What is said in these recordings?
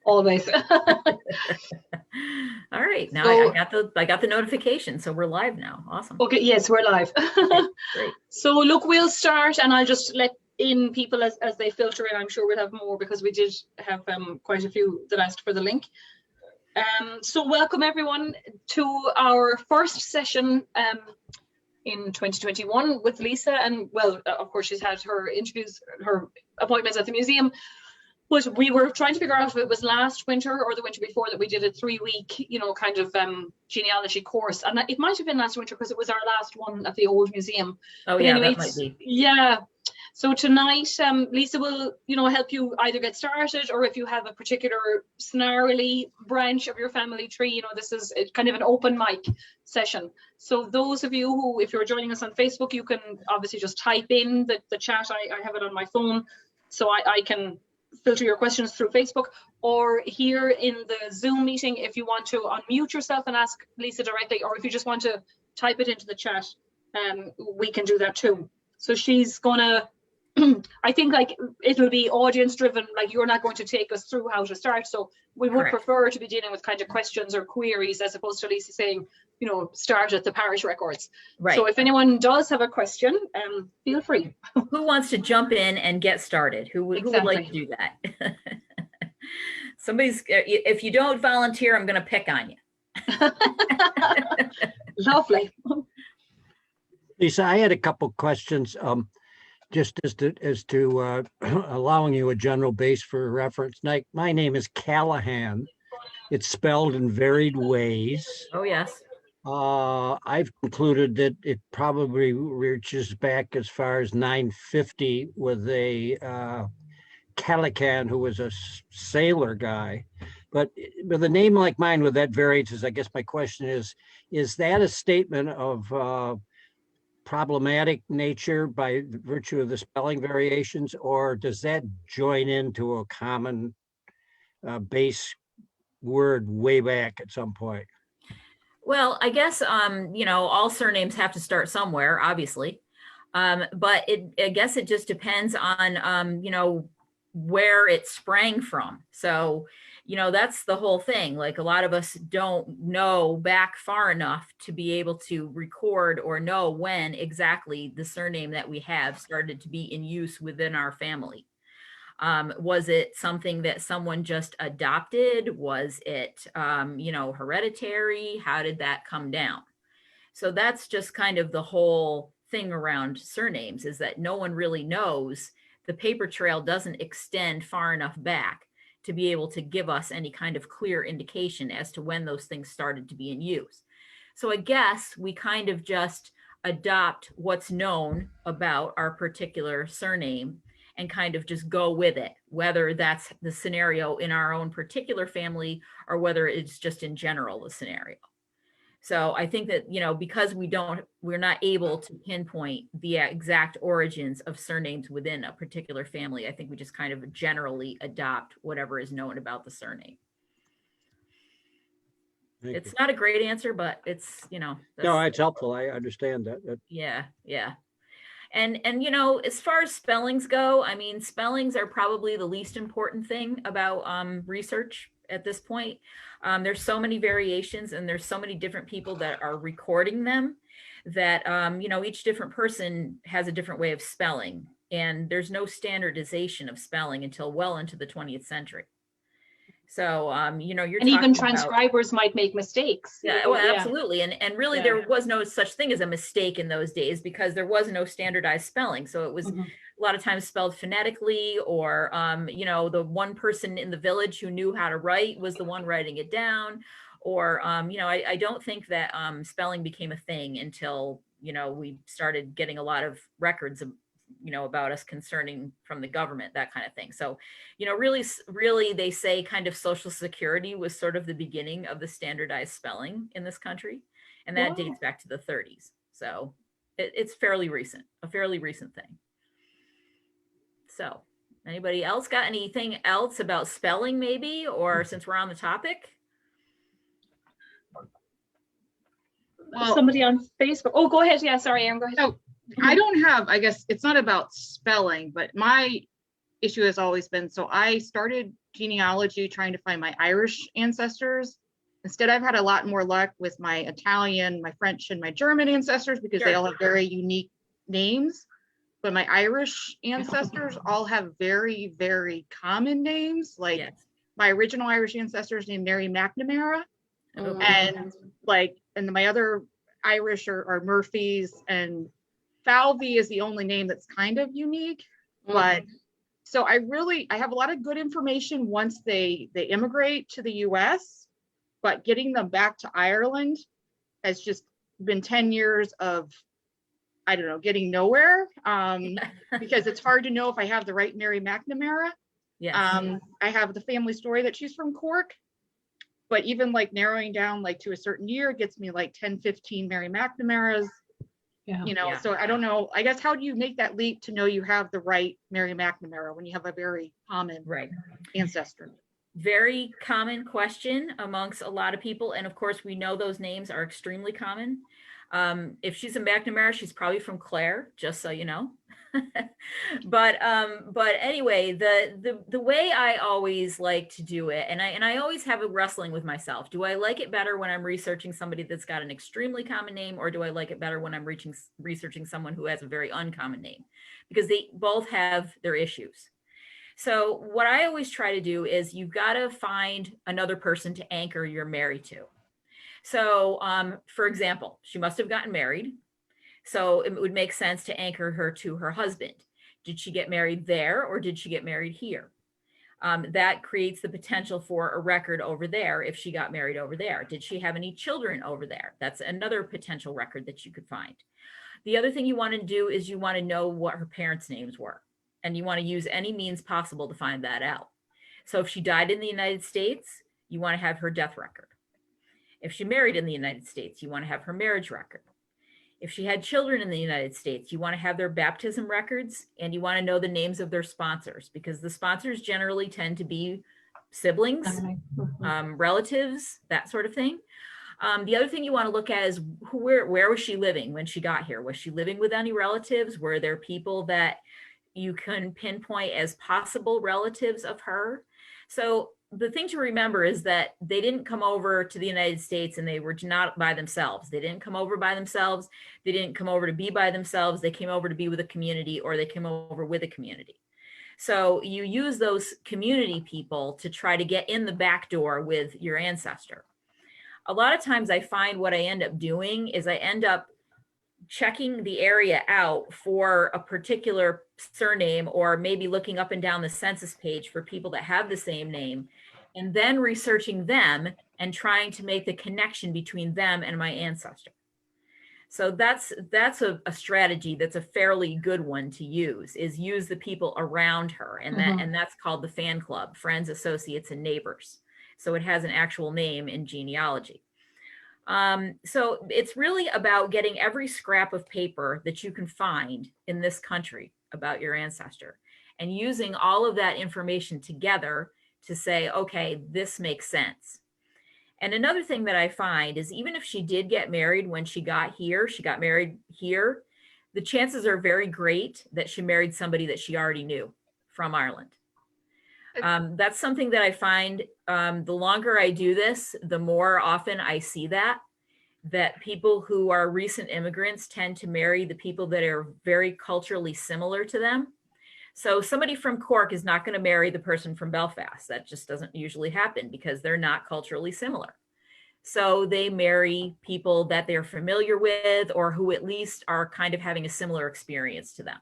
Always. All right, now So, I got the notification, so we're live now. Awesome. okay, yes, we're live. Okay, great. So look, we'll start and I'll just let in people as they filter in. I'm sure we'll have more because we did have quite a few that asked for the link. So welcome everyone to our first session in 2021 with Lisa. And well, of course, she's had her interviews, her appointments at the museum. But we were trying to figure out if it was last winter or the winter before that we did a 3-week, kind of genealogy course. And it might have been last winter because it was our last one at the old museum. Oh, but yeah, anyway, that might be. Yeah. So tonight, Lisa will, help you either get started, or if you have a particular snarly branch of your family tree, this is kind of an open mic session. So those of you who, if you're joining us on Facebook, you can obviously just type in the chat. I have it on my phone, so I can filter your questions through Facebook, or here in the Zoom meeting, if you want to unmute yourself and ask Lisa directly, or if you just want to type it into the chat, we can do that too. So she's gonna, I think it'll be audience driven, you're not going to take us through how to start. So we would prefer to be dealing with kind of questions or queries as opposed to Lisa saying, start at the parish records. Right. So if anyone does have a question, feel free. Who wants to jump in and get started? Who would like to do that? If you don't volunteer, I'm going to pick on you. Lovely. Lisa, I had a couple questions, just as to allowing you a general base for reference. My name is Callahan. It's spelled in varied ways. Oh, yes. I've concluded that it probably reaches back as far as 950 with a Calacan, who was a sailor guy. But with a name like mine with that variances, I guess my question is that a statement of problematic nature by virtue of the spelling variations, or does that join into a common base word way back at some point? Well, I guess, all surnames have to start somewhere, obviously. But I guess it just depends on, where it sprang from. So, that's the whole thing. A lot of us don't know back far enough to be able to record or know when exactly the surname that we have started to be in use within our family. Was it something that someone just adopted? Was it, hereditary? How did that come down? So that's just kind of the whole thing around surnames, is that no one really knows. The paper trail doesn't extend far enough back to be able to give us any kind of clear indication as to when those things started to be in use. So I guess we kind of just adopt what's known about our particular surname and kind of just go with it, whether that's the scenario in our own particular family or whether it's just in general the scenario. So I think that, because we're not able to pinpoint the exact origins of surnames within a particular family, I think we just kind of generally adopt whatever is known about the surname. It's not a great answer, but it's, no, it's helpful. I understand that. Yeah. And as far as spellings go, I mean, spellings are probably the least important thing about research at this point. There's so many variations and there's so many different people that are recording them that, each different person has a different way of spelling, and there's no standardization of spelling until well into the 20th century. So, you're and even transcribers might make mistakes. Yeah, well, absolutely. And really, there was no such thing as a mistake in those days because there was no standardized spelling. So it was a lot of times spelled phonetically, or, the one person in the village who knew how to write was the one writing it down. Or, I don't think that spelling became a thing until, we started getting a lot of records of, about us concerning from the government, that kind of thing. So, really they say kind of Social Security was sort of the beginning of the standardized spelling in this country. And that dates back to the 30s. So it's a fairly recent thing. So anybody else got anything else about spelling maybe, or since we're on the topic? Well, somebody on Facebook. Oh, go ahead. Yeah, sorry, Aaron, go ahead. I don't have, I guess it's not about spelling, but my issue has always been, so I started genealogy trying to find my Irish ancestors. Instead, I've had a lot more luck with my Italian, my French, and my German ancestors because they all have very unique names. But my Irish ancestors all have very, very common names. Like my original Irish ancestors named Mary McNamara. And like, and my other Irish are Murphys, and Falvey is the only name that's kind of unique. But so I have a lot of good information once they immigrate to the US, but getting them back to Ireland has just been 10 years of, I don't know, getting nowhere, because it's hard to know if I have the right Mary McNamara. I have the family story that she's from Cork, but even like narrowing down like to a certain year gets me like 10, 15 Mary McNamaras. So I don't know, I guess, how do you make that leap to know you have the right Mary McNamara when you have a very common ancestor? Very common question amongst a lot of people. And of course, we know those names are extremely common. If she's a McNamara, she's probably from Clare, just so you know. but anyway, the way I always like to do it, and I always have a wrestling with myself. Do I like it better when I'm researching somebody that's got an extremely common name, or do I like it better when I'm researching someone who has a very uncommon name? Because they both have their issues. So what I always try to do is you've got to find another person to anchor your Mary to. So for example, she must have gotten married. So it would make sense to anchor her to her husband. Did she get married there, or did she get married here? That creates the potential for a record over there if she got married over there. Did she have any children over there? That's another potential record that you could find. The other thing you want to do is you want to know what her parents' names were, and you want to use any means possible to find that out. So if she died in the United States, you want to have her death record. If she married in the United States, you want to have her marriage record. If she had children in the United States, you want to have their baptism records, and you want to know the names of their sponsors, because the sponsors generally tend to be siblings, relatives, that sort of thing. The other thing you want to look at is where was she living when she got here? Was she living with any relatives? Were there people that you can pinpoint as possible relatives of her? So the thing to remember is that they didn't come over to the United States and they were not by themselves. They didn't come over by themselves. They didn't come over to be by themselves. They came over to be with a community, or they came over with a community. So you use those community people to try to get in the back door with your ancestor. A lot of times I find what I end up doing is I end up checking the area out for a particular surname, or maybe looking up and down the census page for people that have the same name, and then researching them and trying to make the connection between them and my ancestor. So that's a strategy that's a fairly good one to use, is use the people around her. And that's called the fan club, friends, associates, and neighbors. So it has an actual name in genealogy. So it's really about getting every scrap of paper that you can find in this country about your ancestor, and using all of that information together to say, okay, this makes sense. And another thing that I find is, even if she did get married when she got married here, the chances are very great that she married somebody that she already knew from Ireland. That's something that I find, the longer I do this, the more often I see that people who are recent immigrants tend to marry the people that are very culturally similar to them. So somebody from Cork is not going to marry the person from Belfast. That just doesn't usually happen because they're not culturally similar. So they marry people that they're familiar with, or who at least are kind of having a similar experience to them.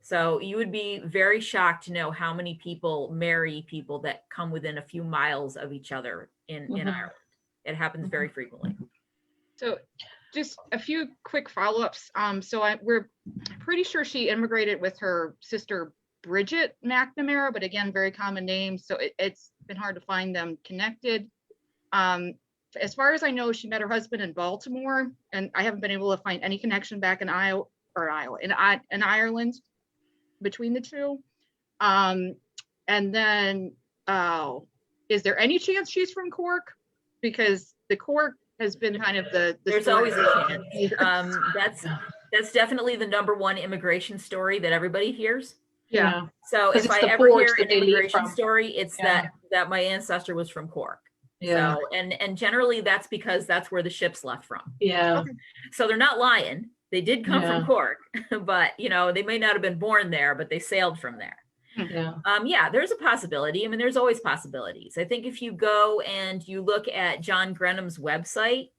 So you would be very shocked to know how many people marry people that come within a few miles of each other in Ireland. It happens very frequently. So just a few quick follow-ups. We're pretty sure she immigrated with her sister Bridget McNamara, but again, very common name. So it's been hard to find them connected. As far as I know, she met her husband in Baltimore, and I haven't been able to find any connection back in Ireland between the two. And then, is there any chance she's from Cork? Because the Cork has been kind of the there's always a chance. That's definitely the number one immigration story that everybody hears. Yeah. So 'Cause if it's I the ever port hear that an they leave immigration from. story, it's Yeah. that my ancestor was from Cork. Yeah. So, and generally that's because that's where the ships left from. Yeah. Okay. So they're not lying. They did come Yeah. from Cork, but they may not have been born there, but they sailed from there. Yeah. Yeah, there's a possibility. I mean, there's always possibilities. I think if you go and you look at John Grenham's website,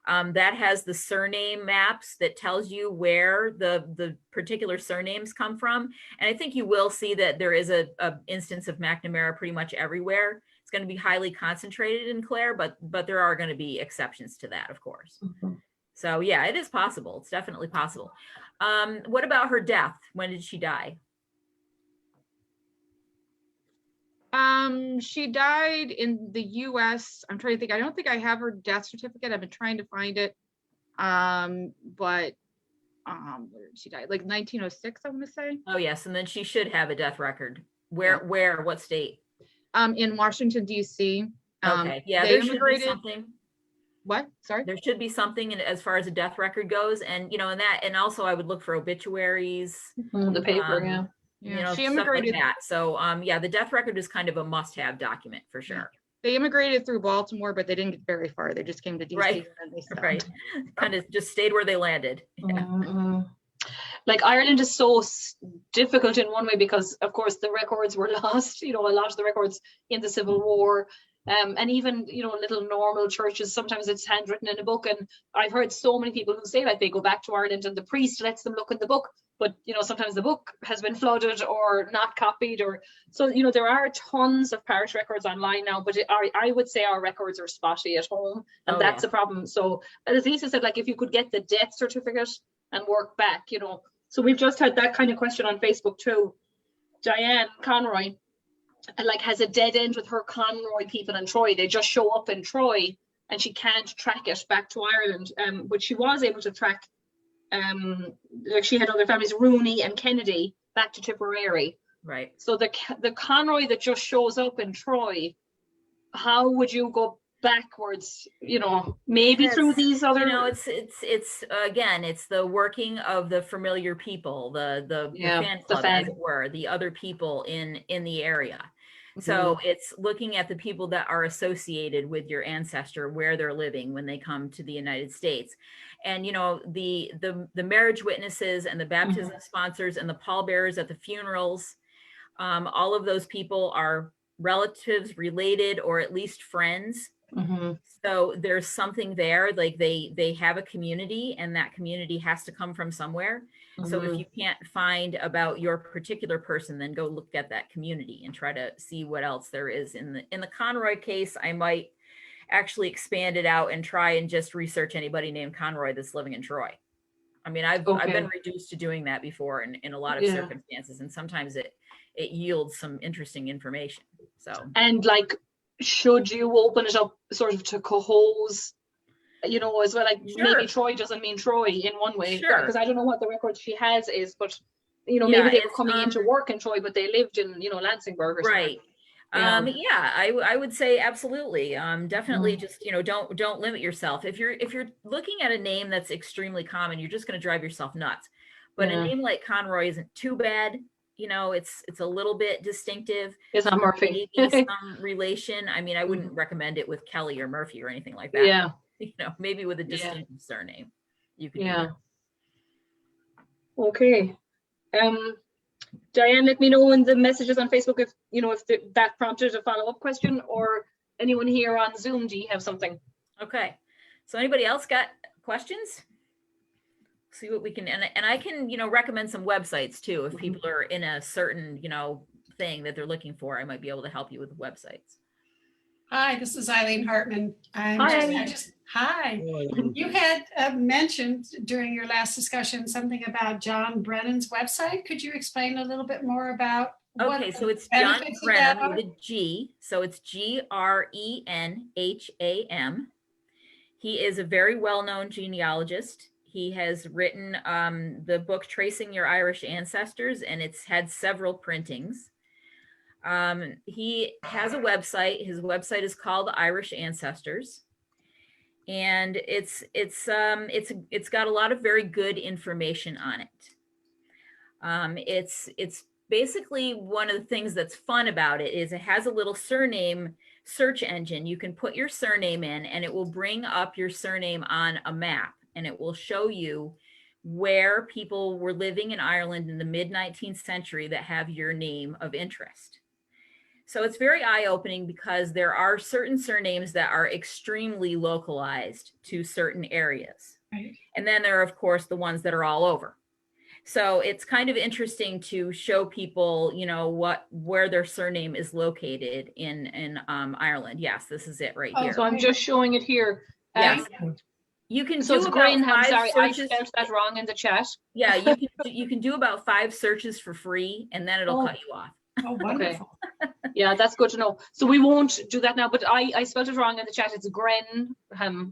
that has the surname maps that tells you where the particular surnames come from. And I think you will see that there is a instance of McNamara pretty much everywhere. It's going to be highly concentrated in Clare, but there are going to be exceptions to that, of course. Mm-hmm. So yeah, it is possible. It's definitely possible. What about her death? When did she die? She died in the US. I'm trying to think. I don't think I have her death certificate. I've been trying to find it. But where did she die? Like 1906, I want to say. Oh yes, and then she should have a death record. Where, what state? In Washington, D.C. Okay, yeah, they there should be immigrated. something. What? Sorry? There should be something as far as a death record goes, and and also I would look for obituaries. The paper, yeah. Yeah, she stuff immigrated. like that. So yeah, the death record is kind of a must-have document for sure. They immigrated through Baltimore, but they didn't get very far. They just came to DC. Right. And then they stopped. Right. Kind of just stayed where they landed. Mm-hmm. Like Ireland is so difficult in one way because, of course, the records were lost. A lot of the records in the Civil War. And even, little normal churches, sometimes it's handwritten in a book. And I've heard so many people who say like they go back to Ireland and the priest lets them look in the book. But, sometimes the book has been flooded or not copied so, there are tons of parish records online now, but I would say our records are spotty at home and that's a problem. So as Lisa said, like if you could get the death certificate and work back, so we've just had that kind of question on Facebook too. Diane Conroy, like has a dead end with her Conroy people in Troy. They just show up in Troy and she can't track it back to Ireland. But she was able to track like she had other families, Rooney and Kennedy, back to Tipperary. Right. So the Conroy that just shows up in Troy, how would you go backwards? Maybe through these other. It's again, it's the working of the familiar people, the fan club, as it were, the other people in the area. So it's looking at the people that are associated with your ancestor, where they're living when they come to the United States. And, the marriage witnesses and the baptism sponsors and the pallbearers at the funerals, all of those people are relatives, related, or at least friends. So there's something there, like they have a community and that community has to come from somewhere. So if you can't find about your particular person, then go look at that community and try to see what else there is. In the Conroy case, I might actually expand it out and try and just research anybody named Conroy that's living in Troy. I mean, I've been reduced to doing that before in a lot of circumstances, and sometimes it yields some interesting information. So, and like, should you open it up sort of to cohos, as well? Like maybe Troy doesn't mean Troy in one way, because I don't know what the record she has is, but maybe they were coming into work in Troy, but they lived in Lansingburgh or something. I would say absolutely. Definitely just, don't limit yourself. If you're looking at a name that's extremely common, you're just going to drive yourself nuts. But a name like Conroy isn't too bad. It's a little bit distinctive. It's not Murphy. Maybe some relation. I mean, I wouldn't recommend it with Kelly or Murphy or anything like that. Yeah. Maybe with a distinctive surname. You could do that. Okay. Diane, let me know in the messages on Facebook if that prompted a follow-up question, or anyone here on Zoom, do you have something? Okay. So anybody else got questions? See what we can, and I can, recommend some websites too. If people are in a certain, thing that they're looking for, I might be able to help you with websites. Hi, this is Eileen Hartman. Hi. You had mentioned during your last discussion something about John Brennan's website. Could you explain a little bit more about? Okay, so it's John Brenham with a G. So it's Grenham. He is a very well-known genealogist. He has written the book Tracing Your Irish Ancestors, and it's had several printings. He has a website. His website is called Irish Ancestors, and it's got a lot of very good information on it. It's basically one of the things that's fun about it is it has a little surname search engine. You can put your surname in and it will bring up your surname on a map, and it will show you where people were living in Ireland in the mid 19th century that have your name of interest. So it's very eye-opening because there are certain surnames that are extremely localized to certain areas. Right. And then there are, of course, the ones that are all over. So it's kind of interesting to show people, you know, where their surname is located in Ireland. Yes, this is it right Oh, here. So I'm just showing it here. Yes. You can So do it's about Graham, 5 sorry, searches. I spelled that wrong in the chat. Yeah, you can do about 5 searches for free, and then it'll cut you off. Oh, wonderful. Yeah, that's good to know. So we won't do that now, but I spelled it wrong in the chat. It's Gren,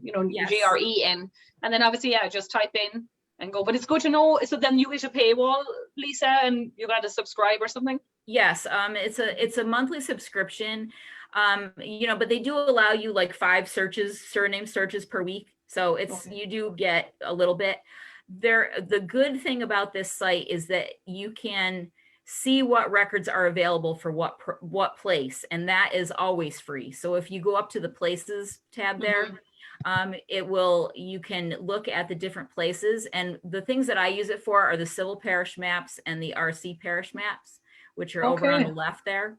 you know, Yes. Gren. And then obviously, yeah, just type in and go. But it's good to know. So then you get a paywall, Lisa, and you got to subscribe or something? Yes, it's a monthly subscription. You know, but they do allow you like 5 surname searches per week. So it's you do get a little bit. The good thing about this site is that you can see what records are available for what place, and that is always free. So if you go up to the places tab there, you can look at the different places, and the things that I use it for are the civil parish maps and the RC parish maps, which are over on the left there.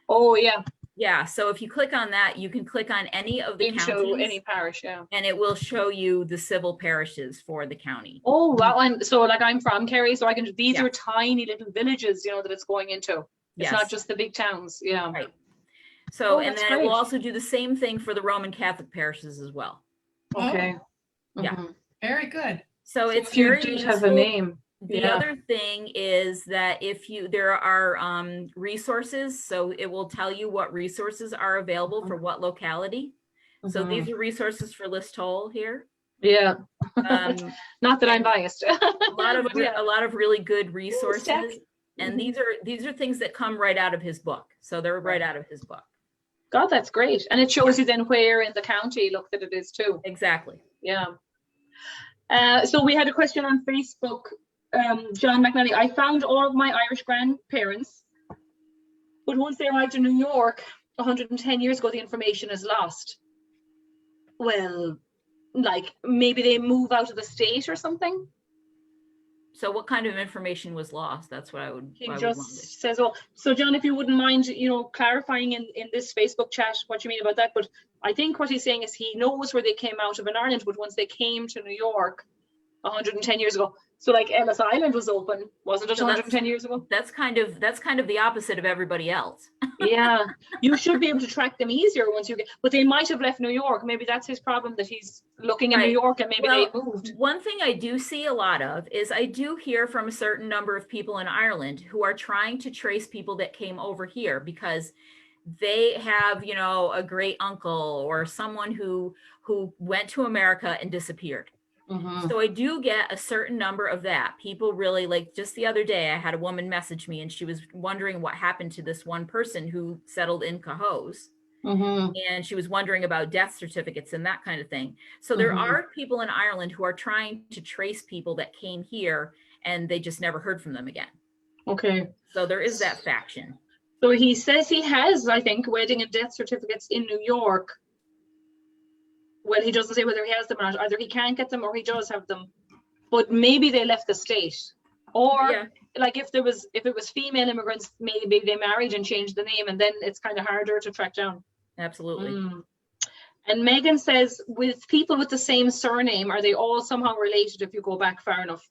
Oh, yeah. Yeah, so if you click on that, you can click on any of the Into counties, any parish, yeah. and it will show you the civil parishes for the county. Oh, wow. And so like I'm from Kerry, so I can, these Yeah. are tiny little villages, you know, that it's going into. It's Yes. not just the big towns. Yeah. Right. So, Oh, and that's then it will great. also do the same thing for the Roman Catholic parishes as well. Okay. Yeah. Mhm. Very good. So So it's if you very did have a useful. name. The Yeah. other thing is that there are resources, so it will tell you what resources are available for what locality. So Mhm. these are resources for Listowel here. Yeah. Um, Not that I'm biased. a lot of But yeah. a lot of really good resources, Stack. and Mhm. these are things that come right out of his book. So they're right out of his book. God, that's great. And it shows you then where in the county, look, that it is too. Exactly. Yeah. So we had a question on Facebook. John McNally, I found all of my Irish grandparents, but once they arrived in New York 110 years ago, the information is lost. Well, like maybe they move out of the state or something. So what kind of information was lost? That's what I would He wonder. just says, oh, so John, if you wouldn't mind, you know, clarifying in this Facebook chat what you mean about that. But I think what he's saying is he knows where they came out of in Ireland, but once they came to New York 110 years ago, so like Ellis Island was open, wasn't it, So 110 years ago? That's kind of the opposite of everybody else. Yeah, you should be able to track them easier once you get, but they might have left New York. Maybe that's his problem, that he's looking in New Right. York and maybe Well, they moved. One thing I do see a lot of is I do hear from a certain number of people in Ireland who are trying to trace people that came over here because they have, you know, a great uncle or someone who went to America and disappeared. Mhm. So I do get a certain number of that. People really, like, just the other day, I had a woman message me and she was wondering what happened to this one person who settled in Cohoes. Mhm. And she was wondering about death certificates and that kind of thing. So there Mhm. are people in Ireland who are trying to trace people that came here and they just never heard from them again. Okay. So there is that faction. So he says he has, I think, wedding and death certificates in New York. Well, he doesn't say whether he has them or not. Either he can't get them or he does have them. But maybe they left the state. Or Yeah. like if it was female immigrants, maybe they married and changed the name, and then it's kind of harder to track down. Absolutely. And Megan says, with people with the same surname, are they all somehow related if you go back far enough?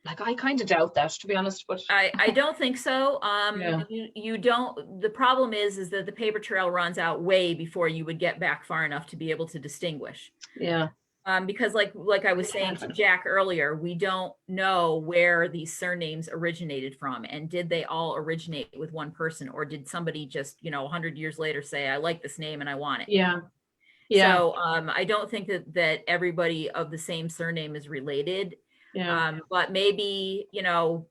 Like, I kind of doubt that, to be honest, but I don't think so. Yeah. You don't, the problem is that the paper trail runs out way before you would get back far enough to be able to distinguish. yeah. Because like I was saying to Jack earlier, we don't know where these surnames originated from, and did they all originate with one person, or did somebody just, you know, 100 years later say, I like this name and I want it. Yeah. Yeah. So I don't think that everybody of the same surname is related. Yeah. But maybe, you know,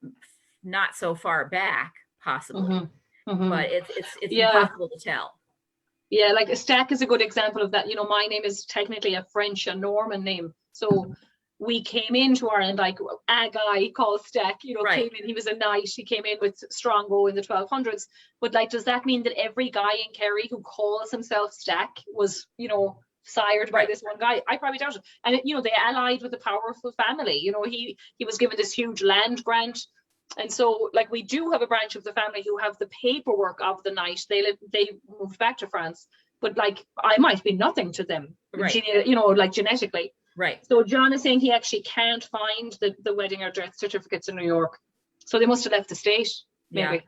not so far back, possibly. Mhm. Mhm. But it's Yeah. impossible to tell. Yeah, like a stack is a good example of that. You know, my name is technically a French, a Norman name. So we came into Ireland, like a guy called Stack, you know, Right. came in, he was a knight, he came in with Strongbow in the 1200s. But like, does that mean that every guy in Kerry who calls himself Stack was, you know, sired by Right. this one guy? I probably doubt it. And, you know, they allied with a powerful family. You know, he was given this huge land grant. And so, like, we do have a branch of the family who have the paperwork of the knight. They moved back to France. But like, I might be nothing to them, Right. you know, like genetically. Right. So John is saying he actually can't find the wedding or death certificates in New York. So they must have left the state, maybe. Yeah.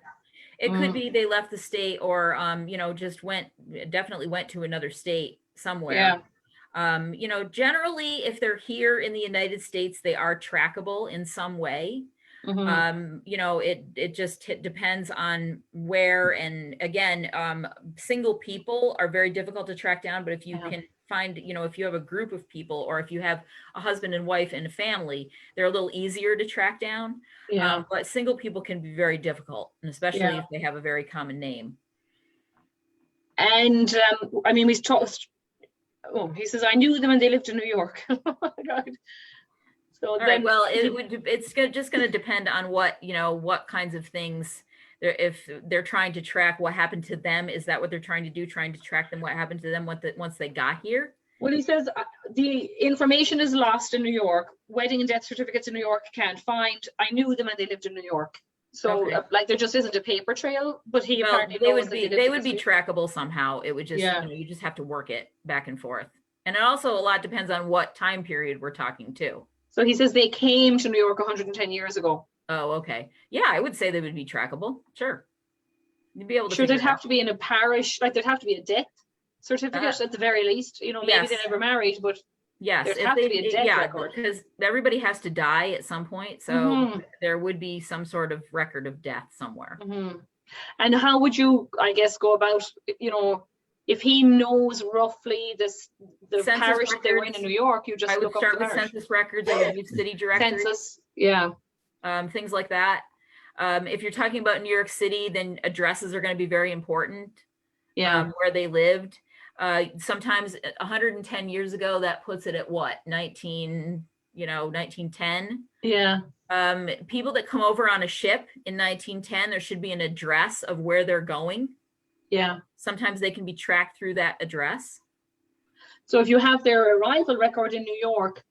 It could be they left the state, or you know, just definitely went to another state somewhere. Yeah. You know, generally, if they're here in the United States, they are trackable in some way. Mhm. You know, it just depends on where. And again, single people are very difficult to track down. But if you Yeah. can find, you know, if you have a group of people, or if you have a husband and wife and a family, they're a little easier to track down. Yeah. But single people can be very difficult, and especially Yeah. if they have a very common name. And I mean, we talked. Oh, he says I knew them and they lived in New York. Oh my God. So All then, right. Well, it's just going to depend on what, you know, what kinds of things if they're trying to track what happened to them. Is that what they're trying to do? Trying to track them, what happened to them once they got here? well, he says the information is lost in New York. Wedding and death certificates in New York can't find. I knew them and they lived in New York. So Okay. like, there just isn't a paper trail. But he Well, apparently they knows would that be lived they in would the be state. trackable somehow. It would just, Yeah. you know, you just have to work it back and forth. And it also a lot depends on what time period we're talking too. So he says they came to New York 110 years ago. Oh, okay. Yeah, I would say they would be trackable. Sure. You'd be able to Sure, figure they'd it have out. to be in a parish, like there'd have to be a death certificate at the very least. You know, maybe they Yes. never married, but Yes, there'd if have to be a death yeah, record. because everybody has to die at some point, so Mhm. there would be some sort of record of death somewhere. Mhm. And how would you, I guess, go about, you know, if he knows roughly the Census parish that they were in records. New York, you just I would look up start the with parish. census records. I would use city directory, Census, yeah. things like that. If you're talking about New York City, then addresses are going to be very important. Yeah. Where they lived. Sometimes 110 years ago, that puts it at what, 1910. Yeah. People that come over on a ship in 1910, there should be an address of where they're going. Yeah. Sometimes they can be tracked through that address. So if you have their arrival record in New York,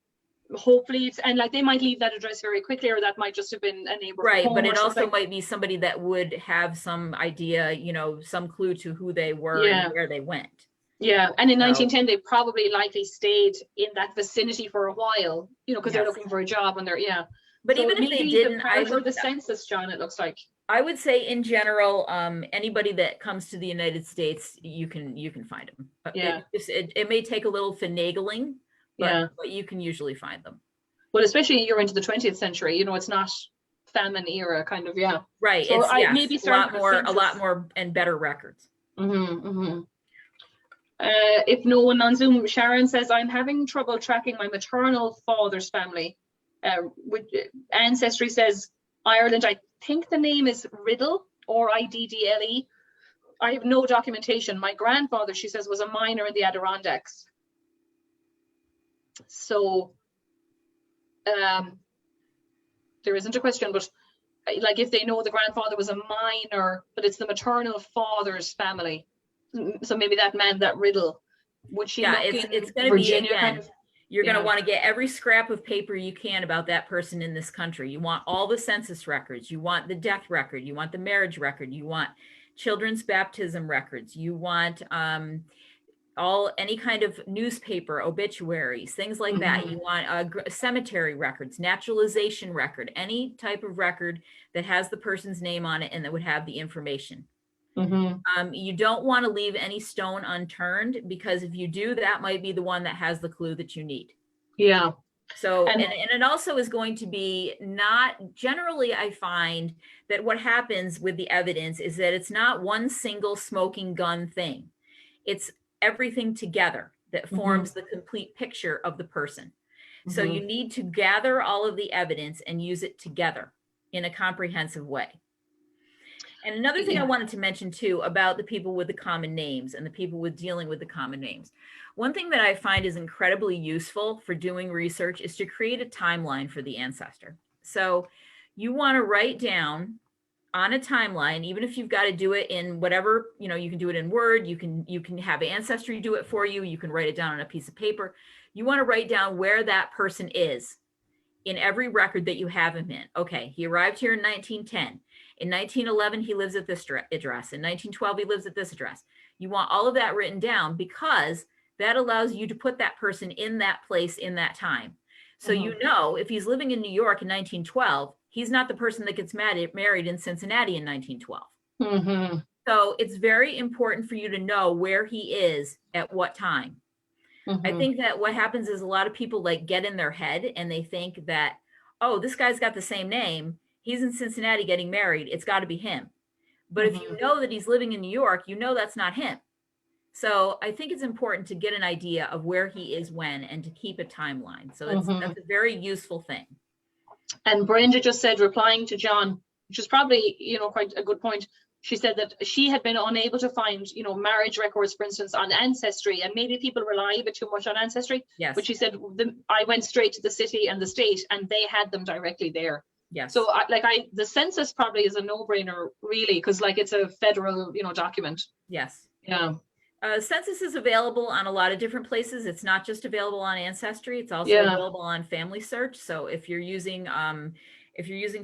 hopefully it's, and like they might leave that address very quickly, or that might just have been a neighbor. Right, but it also might be somebody that would have some idea, you know, some clue to who they were and where they went. Yeah, and in 1910 they probably likely stayed in that vicinity for a while, you know, because they're looking for a job and they're But so even if they maybe didn't, the parish or the census, John, it looks like. I would say in general, anybody that comes to the United States, you can find them. Yeah. It may take a little finagling, but you can usually find them. Well, especially you're into the 20th century, you know, it's not famine era kind of, Right. So It's maybe a lot more and better records. If no one on Zoom, Sharon says, I'm having trouble tracking my maternal father's family. Ancestry says Ireland. I think the name is Riddle, or Iddle. I have no documentation. My grandfather, she says, was a miner in the Adirondacks. So there isn't a question, but like if they know the grandfather was a miner, but it's the maternal father's family. So maybe that meant that Riddle. Would she look it's in going to Virginia be, again, kind of? You're going to want to get every scrap of paper you can about that person in this country. You want all the census records. You want the death record. You want the marriage record. You want children's baptism records. You want any kind of newspaper obituaries, things like that. You want cemetery records, naturalization record, any type of record that has the person's name on it and that would have the information. You don't want to leave any stone unturned, because if you do, that might be the one that has the clue that you need. Yeah. So, and it also is going to be not generally, I find that what happens with the evidence is that it's not one single smoking gun thing. It's everything together that forms the complete picture of the person. So you need to gather all of the evidence and use it together in a comprehensive way. And another thing I Yeah. wanted to mention too about the people with the common names and the people with dealing with the common names. One thing that I find is incredibly useful for doing research is to create a timeline for the ancestor. So you want to write down on a timeline, even if you've got to do it in whatever, you can do it in Word, you can have Ancestry do it for you, you can write it down on a piece of paper. You want to write down where that person is in every record that you have him in. Okay, he arrived here in 1910. In 1911, he lives at this address. In 1912, he lives at this address. You want all of that written down because that allows you to put that person in that place in that time. So you know, if he's living in New York in 1912, he's not the person that gets married in Cincinnati in 1912. Mm-hmm. So it's very important for you to know where he is at what time. I think that what happens is a lot of people like get in their head and they think that, oh, this guy's got the same name. He's in Cincinnati getting married. It's got to be him. But if you know that he's living in New York, you know that's not him. So I think it's important to get an idea of where he is when and to keep a timeline. So that's a very useful thing. And Brenda just said, replying to John, which is probably, quite a good point. She said that she had been unable to find, marriage records, for instance, on Ancestry, and maybe people rely a bit too much on Ancestry. Yes. But she said, I went straight to the city and the state, and they had them directly there. Yes. So, the census probably is a no-brainer, really, because it's a federal, document. Yes. Yeah. Census is available on a lot of different places. It's not just available on Ancestry. It's also available on Family Search. So if you're using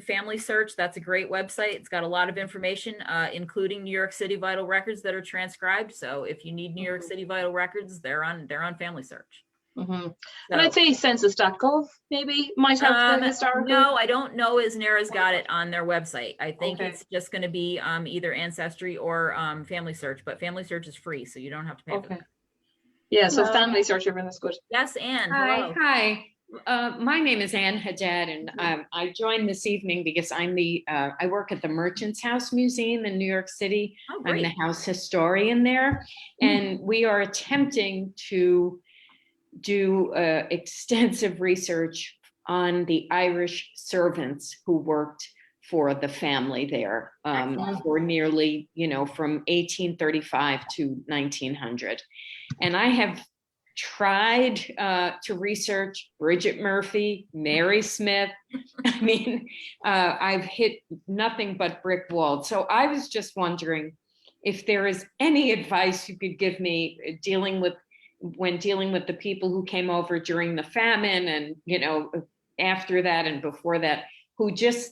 Family Search, that's a great website. It's got a lot of information, including New York City vital records that are transcribed. So if you need New York City vital records, they're on Family Search. So, And I'd say census.gov maybe might have the historical. No, I don't know as NARA's got it on their website. I think it's just going to be either Ancestry or Family Search, but Family Search is free, so you don't have to pay for that. Yeah, so Family Search, everyone is good. Yes, Anne. Hi, Hello. hi. My name is Ann Haddad, and I joined this evening because I'm I work at the Merchants House Museum in New York City. Oh, I'm great. the house historian there, and we are attempting to do extensive research on the Irish servants who worked for the family there for nearly, from 1835 to 1900. And I have tried to research Bridget Murphy, Mary Smith. I mean, I've hit nothing but brick walls. So I was just wondering if there is any advice you could give me when dealing with the people who came over during the famine and, after that and before that, who just,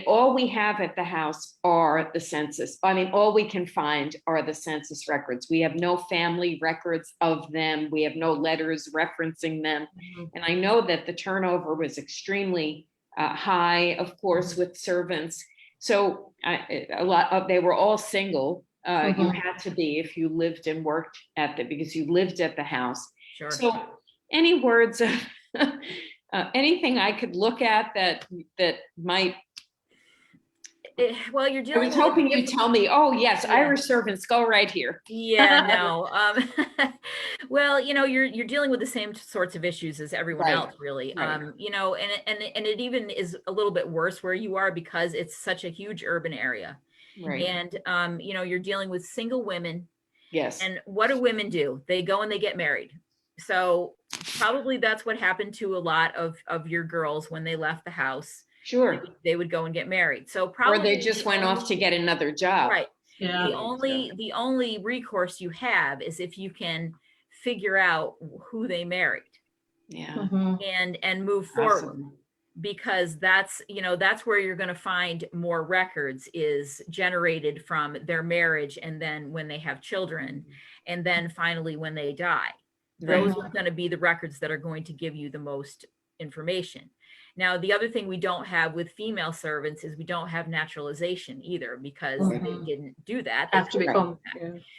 all we have at the house are the census. I mean, all we can find are the census records. We have no family records of them. We have no letters referencing them. And I know that the turnover was extremely high, of course, with servants. So they were all single. You had to be if you lived and worked because you lived at the house. Sure. So any words of anything I could look at that might. Well, you're I dealing was with hoping you'd tell me, oh yes, Irish servants, go right here. Yeah, no. Well, you're dealing with the same sorts of issues as everyone else, really. Right. And it even is a little bit worse where you are because it's such a huge urban area. Right. And you're dealing with single women. Yes. And what do women do? They go and they get married. So probably that's what happened to a lot of your girls when they left the house. Sure. They would go and get married. So probably or they just went off to get another job. Right. Yeah. The only recourse you have is if you can figure out who they married. Yeah. And move forward. Awesome. Because that's where you're going to find more records is generated from their marriage and then when they have children and then finally when they die. Those are going to be the records that are going to give you the most information. Now, the other thing we don't have with female servants is we don't have naturalization either because they didn't do that. They Have to become.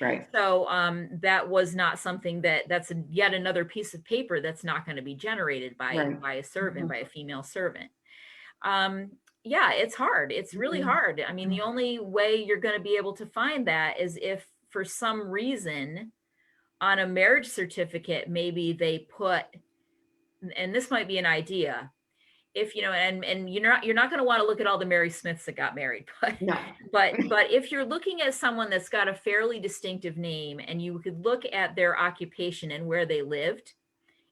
Right. So that was not something that's yet another piece of paper that's not going to be generated by a servant, by a female servant. Yeah, it's hard. It's really hard. I mean, the only way you're going to be able to find that is if for some reason on a marriage certificate, maybe they put, and this might be an idea, if you know, and you're not going to want to look at all the Mary Smiths that got married, but No. but if you're looking at someone that's got a fairly distinctive name, and you could look at their occupation and where they lived,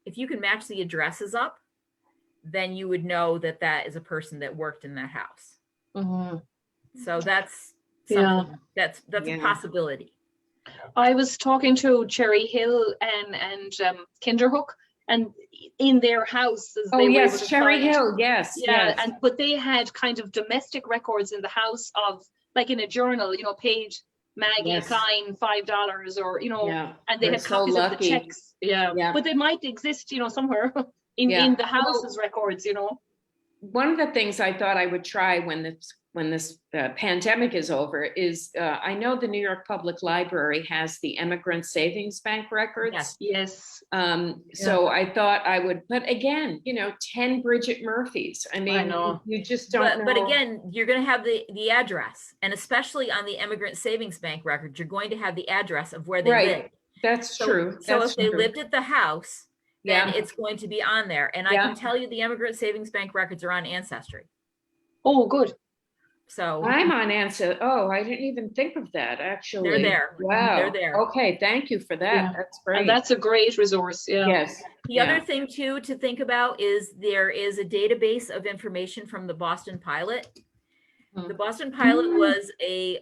if you can match the addresses up, then you would know that that is a person that worked in that house. So that's something that's a possibility. I was talking to Cherry Hill and Kinderhook, and in their houses. Oh, they were yes, able to Cherry find- Hill, yes, Yeah, yes. but they had kind of domestic records in the house of, like in a journal, paid Maggie Yes. Klein $5, or Yeah, and they we're had so copies of the lucky. checks. Yeah. Yeah. But they might exist, somewhere in Yeah. in the house's records. One of the things I thought I would try when this pandemic is over is I know the New York Public Library has the Immigrant Savings Bank records. Yes. Yes. So I thought I would, but again, 10 Bridget Murphys. I mean, know. you just don't know. But again, you're going to have the address, and especially on the Immigrant Savings Bank record, you're going to have the address of where they Right. live. That's So, true. So That's if they true. lived at the house, then Yeah. it's going to be on there. And I Yeah. can tell you the Immigrant Savings Bank records are on Ancestry. Oh, good. So I'm on Ancestry. Oh, I didn't even think of that, actually. they're there. Wow. They're there. Okay, thank you for that. Yeah. That's great. And that's a great resource. Yeah. Yes. The other thing too to think about is there is a database of information from the Boston Pilot. The Boston Pilot was a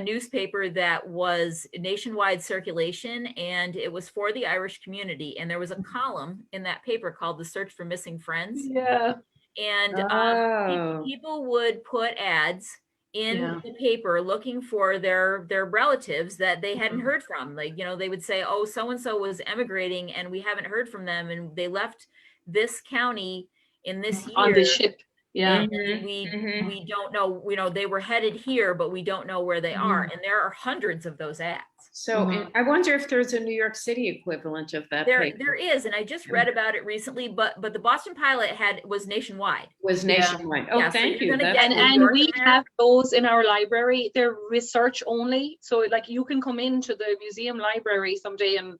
newspaper that was nationwide circulation, and it was for the Irish community. And there was a column in that paper called The Search for Missing Friends. Yeah. And Oh. people would put ads in Yeah. the paper looking for their relatives that they hadn't heard from. Like, they would say, oh, so-and-so was emigrating and we haven't heard from them, and they left this county in this year. On the ship. Yeah. And we don't know, they were headed here, but we don't know where they are. And there are hundreds of those ads. So I wonder if there's a New York City equivalent of that paper. There is, and I just read about it recently, but the Boston Pilot was nationwide. Was nationwide. Oh, Yeah, so thank you're you. gonna That's get- good. And York we in there. have those in our library. They're research only. So like you can come into the museum library someday and,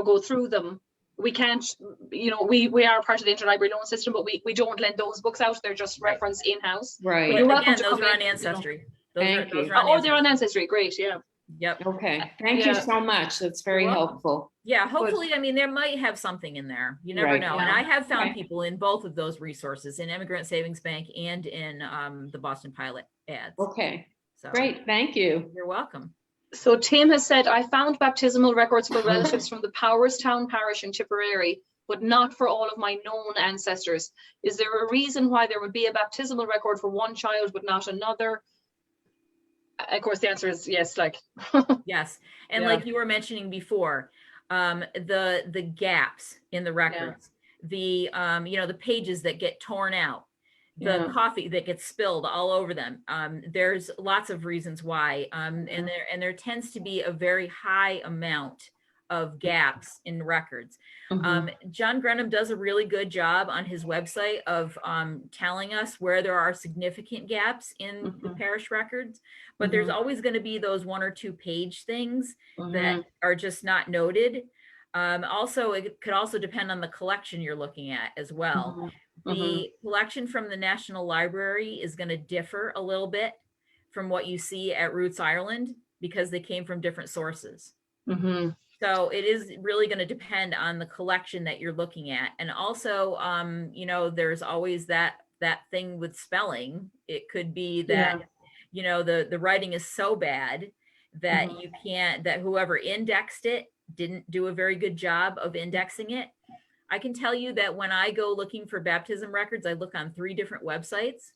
go through them. We can't, we are part of the interlibrary loan system, but we don't lend those books out. They're just referenced in-house. Right. You're welcome Again, to those come are on in, Ancestry. Thank you. Those are on Oh, they're on Ancestry. Ancestry. Great. Yeah. Yep. Okay. Thank you Yeah. so much. That's very You're welcome. helpful. Yeah, hopefully, I mean, there might have something in there. You never Right. know. And Yeah. I have found Okay. people in both of those resources, in Immigrant Savings Bank and in the Boston Pilot ads. Okay. So Great. Thank you. you're welcome. So Tim has said, I found baptismal records for relatives from the Powerstown parish in Tipperary, but not for all of my known ancestors. Is there a reason why there would be a baptismal record for one child but not another? Of course, the answer is yes. Yes. And Yeah. like you were mentioning before, the gaps in the records, the the pages that get torn out, the coffee that gets spilled all over them. There's lots of reasons why. And there tends to be a very high amount of gaps in records. John Grenham does a really good job on his website of telling us where there are significant gaps in the parish records, but there's always going to be those 1 or 2 page things that are just not noted. Also, it could also depend on the collection you're looking at as well. The collection from the National Library is going to differ a little bit from what you see at Roots Ireland because they came from different sources. So it is really going to depend on the collection that you're looking at. And also, there's always that thing with spelling. It could be that, the writing is so bad that you can't, that whoever indexed it didn't do a very good job of indexing it. I can tell you that when I go looking for baptism records, I look on 3 different websites.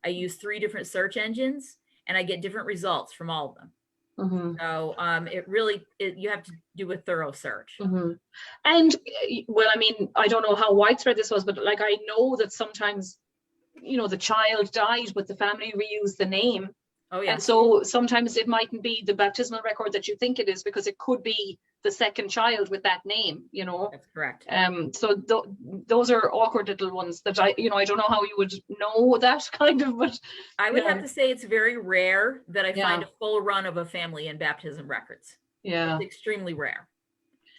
I use 3 different search engines, and I get different results from all of them. So you have to do a thorough search. And well, I mean, I don't know how widespread this was, but like I know that sometimes, the child died, but the family reused the name. Oh yeah. And so sometimes it mightn't be the baptismal record that you think it is, because it could be the second child with that name, That's correct. So those are awkward little ones that I don't know how you would know that kind of, but I would have to say it's very rare that I find a full run of a family in baptism records. yeah. It's extremely rare.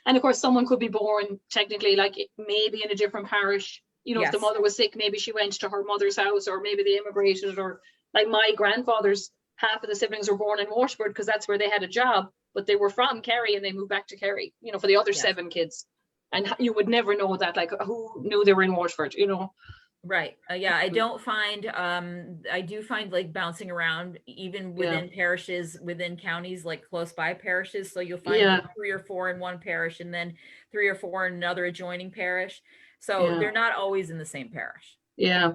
And of course, someone could be born technically like maybe in a different parish, You know, if the Yes. mother was sick, maybe she went to her mother's house, or maybe they immigrated, or like my grandfather's, half of the siblings were born in Washburn because that's where they had a job, but they were from Kerry and they moved back to Kerry, you know, for the other Yes. 7 kids. And you would never know that, like, who knew they were in Washburn, you know? Right. Yeah, I don't find, I do find like bouncing around even within parishes, within counties, like close by parishes. So you'll find like 3 or 4 in one parish and then 3 or 4 in another adjoining parish. So they're not always in the same parish. Yeah.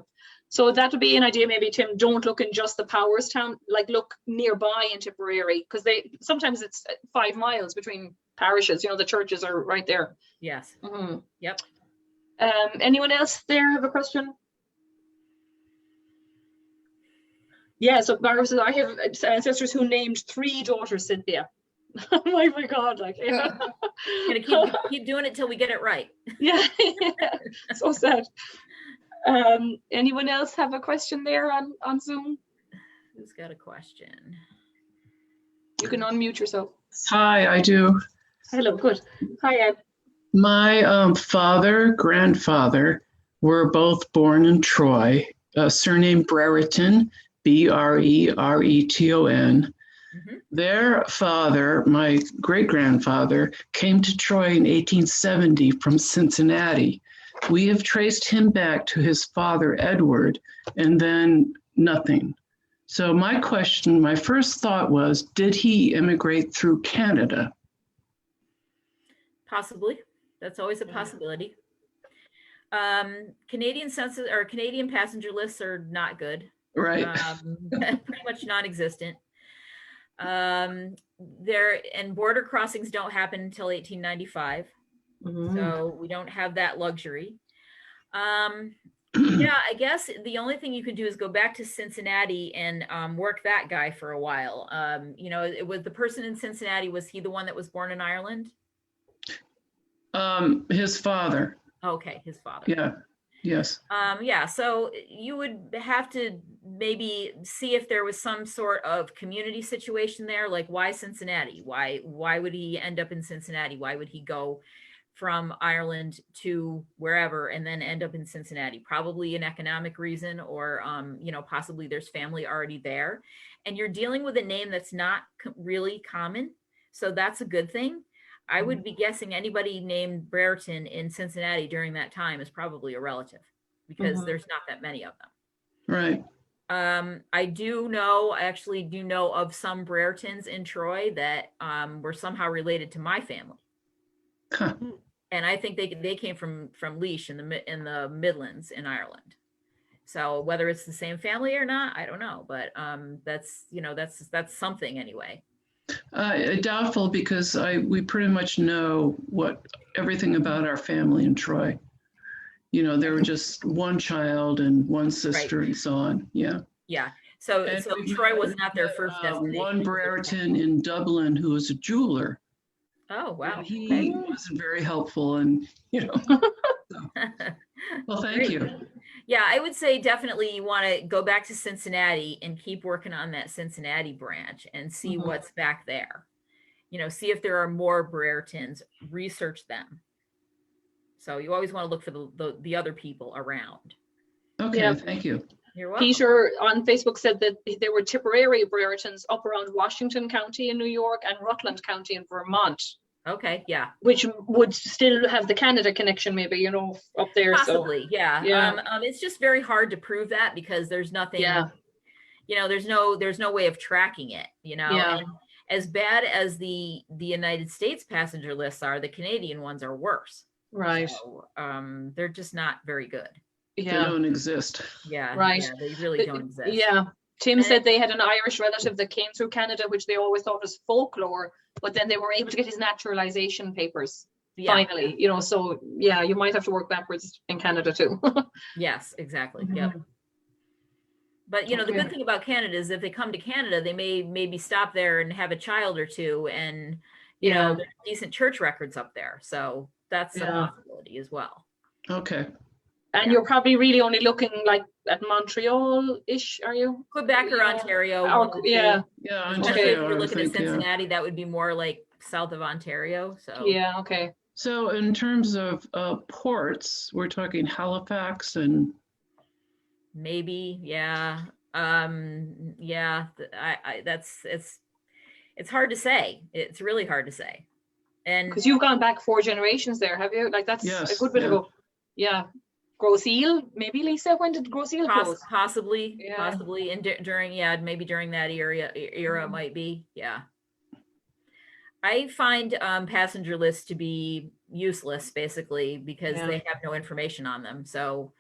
So that would be an idea, maybe, Tim. Don't look in just the Powers town, like look nearby in Tipperary, because sometimes it's 5 miles between parishes, you know, the churches are right there. Yes. Mm-hmm. Yep. Anyone else there have a question? Yeah, so Barbara says, I have ancestors who named 3 daughters Cynthia. Oh my God, like, yeah. Gonna keep doing it till we get it right. Yeah, so sad. Anyone else have a question there on Zoom? Who's got a question? You can unmute yourself. Hi, I do. Hello, good. Hi, Ed. My father, grandfather were both born in Troy, surname Brereton, Brereton. Mhm. Their father, my great-grandfather, came to Troy in 1870 from Cincinnati. We have traced him back to his father, Edward, and then nothing. So my question, my first thought was, did he immigrate through Canada? Possibly. That's always a possibility. Canadian census or Canadian passenger lists are not good. Right. Pretty much non-existent. There and border crossings don't happen until 1895. Mm-hmm. So we don't have that luxury. Yeah, I guess the only thing you could do is go back to Cincinnati and work that guy for a while. You know, it was the person in Cincinnati, was he the one that was born in Ireland? His father. Okay, his father. Yeah. Yes. Yeah, so you would have to maybe see if there was some sort of community situation there, like why Cincinnati? Why would he end up in Cincinnati? Why would he go from Ireland to wherever and then end up in Cincinnati? Probably an economic reason, or you know, possibly there's family already there. And you're dealing with a name that's not really common, so that's a good thing. I would be guessing anybody named Brereton in Cincinnati during that time is probably a relative, because there's not that many of them. Right. I actually do know of some Breretons in Troy that were somehow related to my family. Huh. And I think they came from Laois in the Midlands in Ireland. So whether it's the same family or not, I don't know, but that's something anyway. Doubtful, because we pretty much know everything about our family in Troy. You know, there were just one child and one sister, right, and so on. Yeah. Yeah. So Troy was not their first destination. One Brereton in Dublin who was a jeweler. Oh, wow. And he wasn't very helpful, and you know. So. Well, thank you. Yeah, I would say definitely you want to go back to Cincinnati and keep working on that Cincinnati branch and see what's back there. You know, see if there are more Breretons, research them. So you always want to look for the other people around. Okay, yeah. Thank you. You're welcome. Peter on Facebook said that there were Tipperary Breretons up around Washington County in New York and Rutland County in Vermont. Okay, yeah. Which would still have the Canada connection, maybe, you know, up there. Possibly, so. Yeah. It's just very hard to prove that, because there's nothing, you know, there's no way of tracking it, you know. Yeah. And as bad as the United States passenger lists are, the Canadian ones are worse. Right. So, they're just not very good. Yeah. They don't exist. Yeah. Right. Yeah, they really don't exist. Yeah. Tim said they had an Irish relative that came through Canada, which they always thought was folklore, but then they were able to get his naturalization papers finally, you know, so yeah, you might have to work backwards in Canada too. Yes, exactly. Yep. But you know, the good thing about Canada is if they come to Canada, they maybe stop there and have a child or two, and you know, there's decent church records up there. So that's a possibility as well. Okay. And you're probably really only looking like at Montreal-ish, are you? Quebec or Ontario. Yeah, Ontario. If you're looking at Cincinnati, that would be more like south of Ontario. So yeah, okay. So in terms of ports, we're talking Halifax and Maybe, yeah. Yeah, it's hard to say. It's really hard to say. And Because you've gone back 4 generations there, have you? Like that's a Yes, good bit yeah. ago. Yeah. Gross Eel, maybe Lisa, when did Gross Eel close? possibly, Yeah. possibly, and during, yeah, maybe during that era Mhm. might be, yeah. I find passenger lists to be useless, basically, because Yeah. they have no information on them. So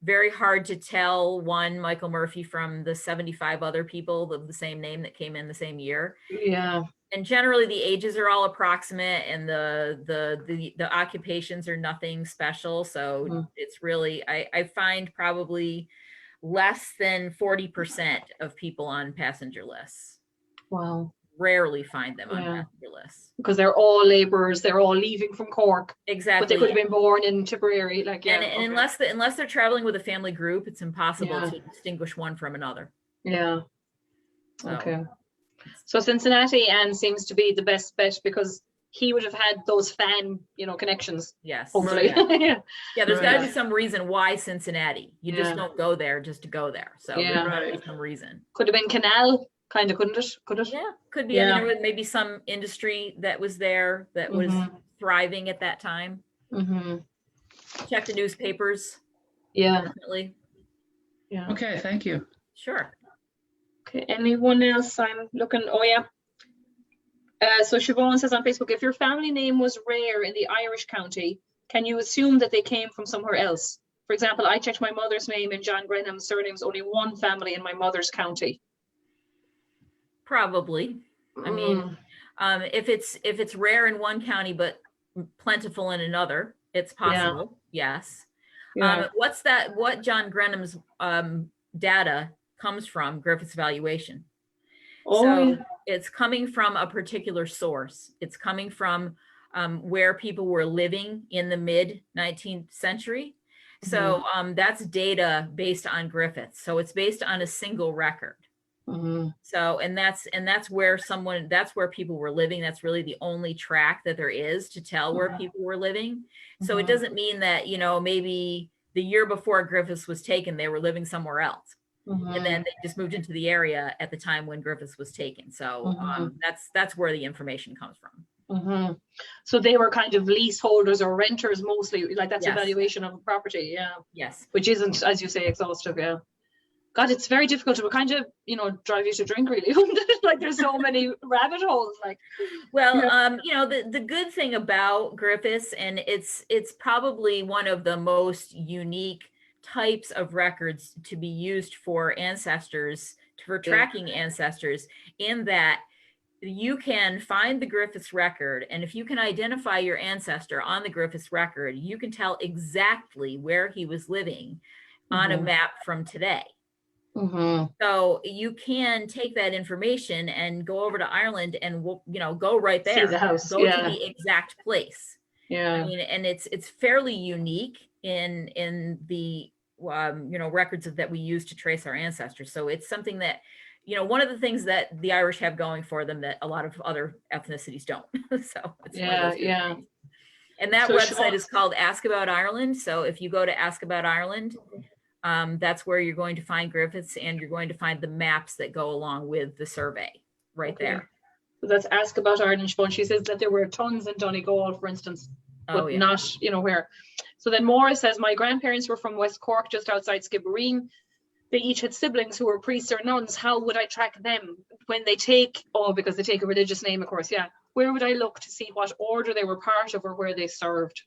very hard to tell one Michael Murphy from the 75 other people of the same name that came in the same year. Yeah. And generally the ages are all approximate, and the occupations are nothing special. So Mhm. it's really, I find probably less than 40% of people on passenger lists. Wow. Rarely find them on Yeah. passenger lists. Because they're all laborers, they're all leaving from Cork, but they Exactly. could have been born in Tipperary. Like, yeah. And okay. unless they're traveling with a family group, it's impossible Yeah. to distinguish one from another. Yeah. So Okay. So Cincinnati and seems to be the best bet because he would have had those fan, connections. yes. Hopefully. Right. Yeah. Yeah, there's got to Right. be some reason why Cincinnati. You just Yeah. don't go there just to go there. So Yeah. there's got to be Right. some reason. Could have been Canal, kind of, couldn't it? Could it? Yeah, could be. Yeah. I mean, there was maybe some industry that was there that was Mhm. thriving at that time. Mm-hmm. Check the newspapers, Yeah. definitely. Yeah. Okay, thank you. Sure. Okay. Anyone else? I'm looking. Oh yeah. So Siobhan says on Facebook, if your family name was rare in the Irish county, can you assume that they came from somewhere else? For example, I checked my mother's name and John Grenham's surname's only one family in my mother's county. Probably. I mean, if it's rare in one county but plentiful in another, it's possible. Yes. Yeah. What John Grenham's data comes from Griffith's valuation. Oh, So yeah. it's coming from a particular source. It's coming from where people were living in the mid 19th century. So that's data based on Griffith. So it's based on a single record. Mm-hmm. So and that's where people were living. That's really the only track that there is to tell where people were living. So it doesn't mean that, maybe the year before Griffiths was taken, they were living somewhere else. And then they just moved into the area at the time when Griffiths was taken. So that's where the information comes from. So they were kind of leaseholders or renters mostly, like that's Yes. a valuation of a property, yeah. Yes. Which isn't, as you say, exhaustive, yeah. God, it's very difficult to kind of, drive you to drink really. Like there's so many rabbit holes. Like, well, the good thing about Griffiths, and it's probably one of the most unique types of records to be used for ancestors, for tracking ancestors, in that you can find the Griffiths record, and if you can identify your ancestor on the Griffiths record, you can tell exactly where he was living on a map from today. So you can take that information and go over to Ireland and go right there. See the house. Go to the exact place. Yeah. I mean, and it's fairly unique in the records that we use to trace our ancestors. So it's something that, one of the things that the Irish have going for them that a lot of other ethnicities don't. So it's one of those good things. And that website is called Ask About Ireland. So if you go to Ask About Ireland, that's where you're going to find Griffiths, and you're going to find the maps that go along with the survey right there. So that's Ask About Ireland. She says that there were tons in Donegal, for instance, but not, where. So then Maura says, my grandparents were from West Cork, just outside Skibbereen. They each had siblings who were priests or nuns. How would I track them when they take, because they take a religious name, of course, yeah. Where would I look to see what order they were part of or where they served?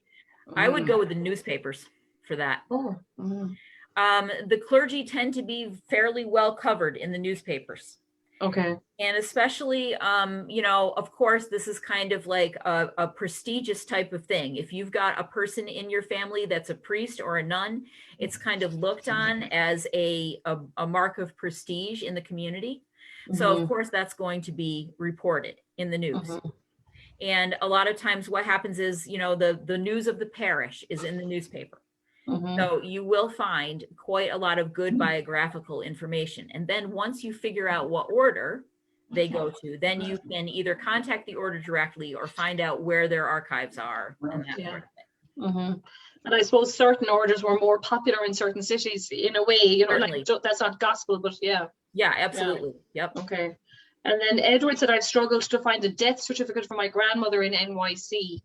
I would go with the newspapers for that. The clergy tend to be fairly well covered in the newspapers. Okay. And especially, of course, this is kind of like a prestigious type of thing. If you've got a person in your family that's a priest or a nun, it's kind of looked on as a mark of prestige in the community. So of course, that's going to be reported in the news. And a lot of times what happens is, the news of the parish is in the newspaper. So you will find quite a lot of good biographical information. And then once you figure out what order they go to. Then you can either contact the order directly or find out where their archives are and that Yeah. sort of thing. Mhm. And I suppose certain orders were more popular in certain cities in a way, you know, Certainly. like that's not gospel, but yeah. Yeah, absolutely. Yep. Okay. And then Edward said, I've struggled to find a death certificate for my grandmother in NYC.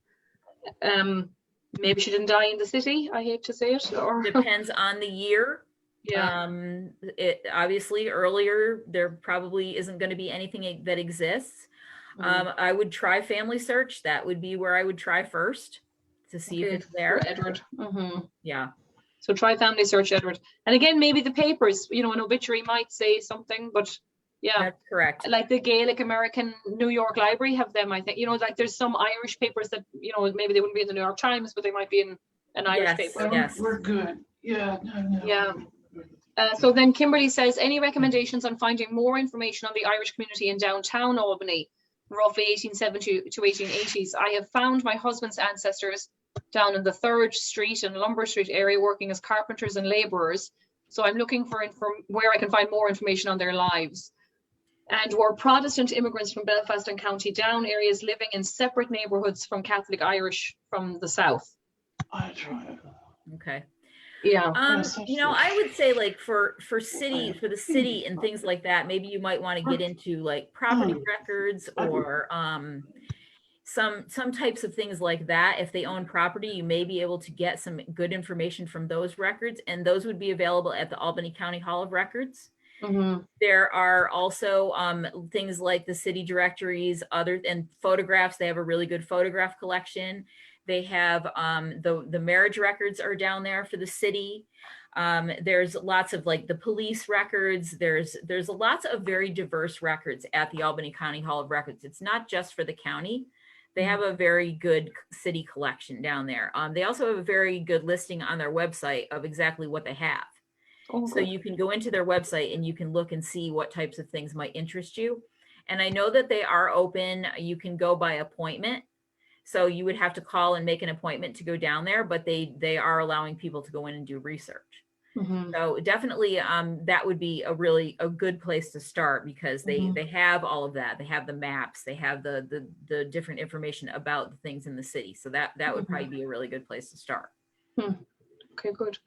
Maybe she didn't die in the city. I hate to say it. Or Depends on the year. yeah. It obviously earlier there probably isn't going to be anything that exists. I would try Family Search. That would be where I would try first to see if it's there. For Edward. Yeah. So try Family Search, Edward. And again, maybe the papers, you know, an obituary might say something, but yeah. That's correct. Like the Gaelic American New York Library have them, I think. You know, like there's some Irish papers that, you know, maybe they wouldn't be in the New York Times, but they might be in an Irish paper. Yes. We're good. Yeah. No. Yeah. So then Kimberly says, any recommendations on finding more information on the Irish community in downtown Albany, roughly 1870 to 1880s? I have found my husband's ancestors down in the 3rd Street and Lumber Street area working as carpenters and laborers. So I'm looking for where I can find more information on their lives. And were Protestant immigrants from Belfast and County Down areas living in separate neighborhoods from Catholic Irish from the south? I try. Okay. Yeah. You know, I would say like for the city and things like that, maybe you might want to get into like property records or some types of things like that. If they own property, you may be able to get some good information from those records, and those would be available at the Albany County Hall of Records. There are also things like the city directories, and photographs. They have a really good photograph collection. They have the marriage records are down there for the city. There's lots of like the police records. There's lots of very diverse records at the Albany County Hall of Records. It's not just for the county. They have a very good city collection down there. They also have a very good listing on their website of exactly what they have. So you can go into their website and you can look and see what types of things might interest you. And I know that they are open. You can go by appointment. So you would have to call and make an appointment to go down there, but they are allowing people to go in and do research. So definitely that would be a good place to start, because they have all of that. They have the maps, they have the different information about the things in the city. So that would probably be a really good place to start. Okay, good.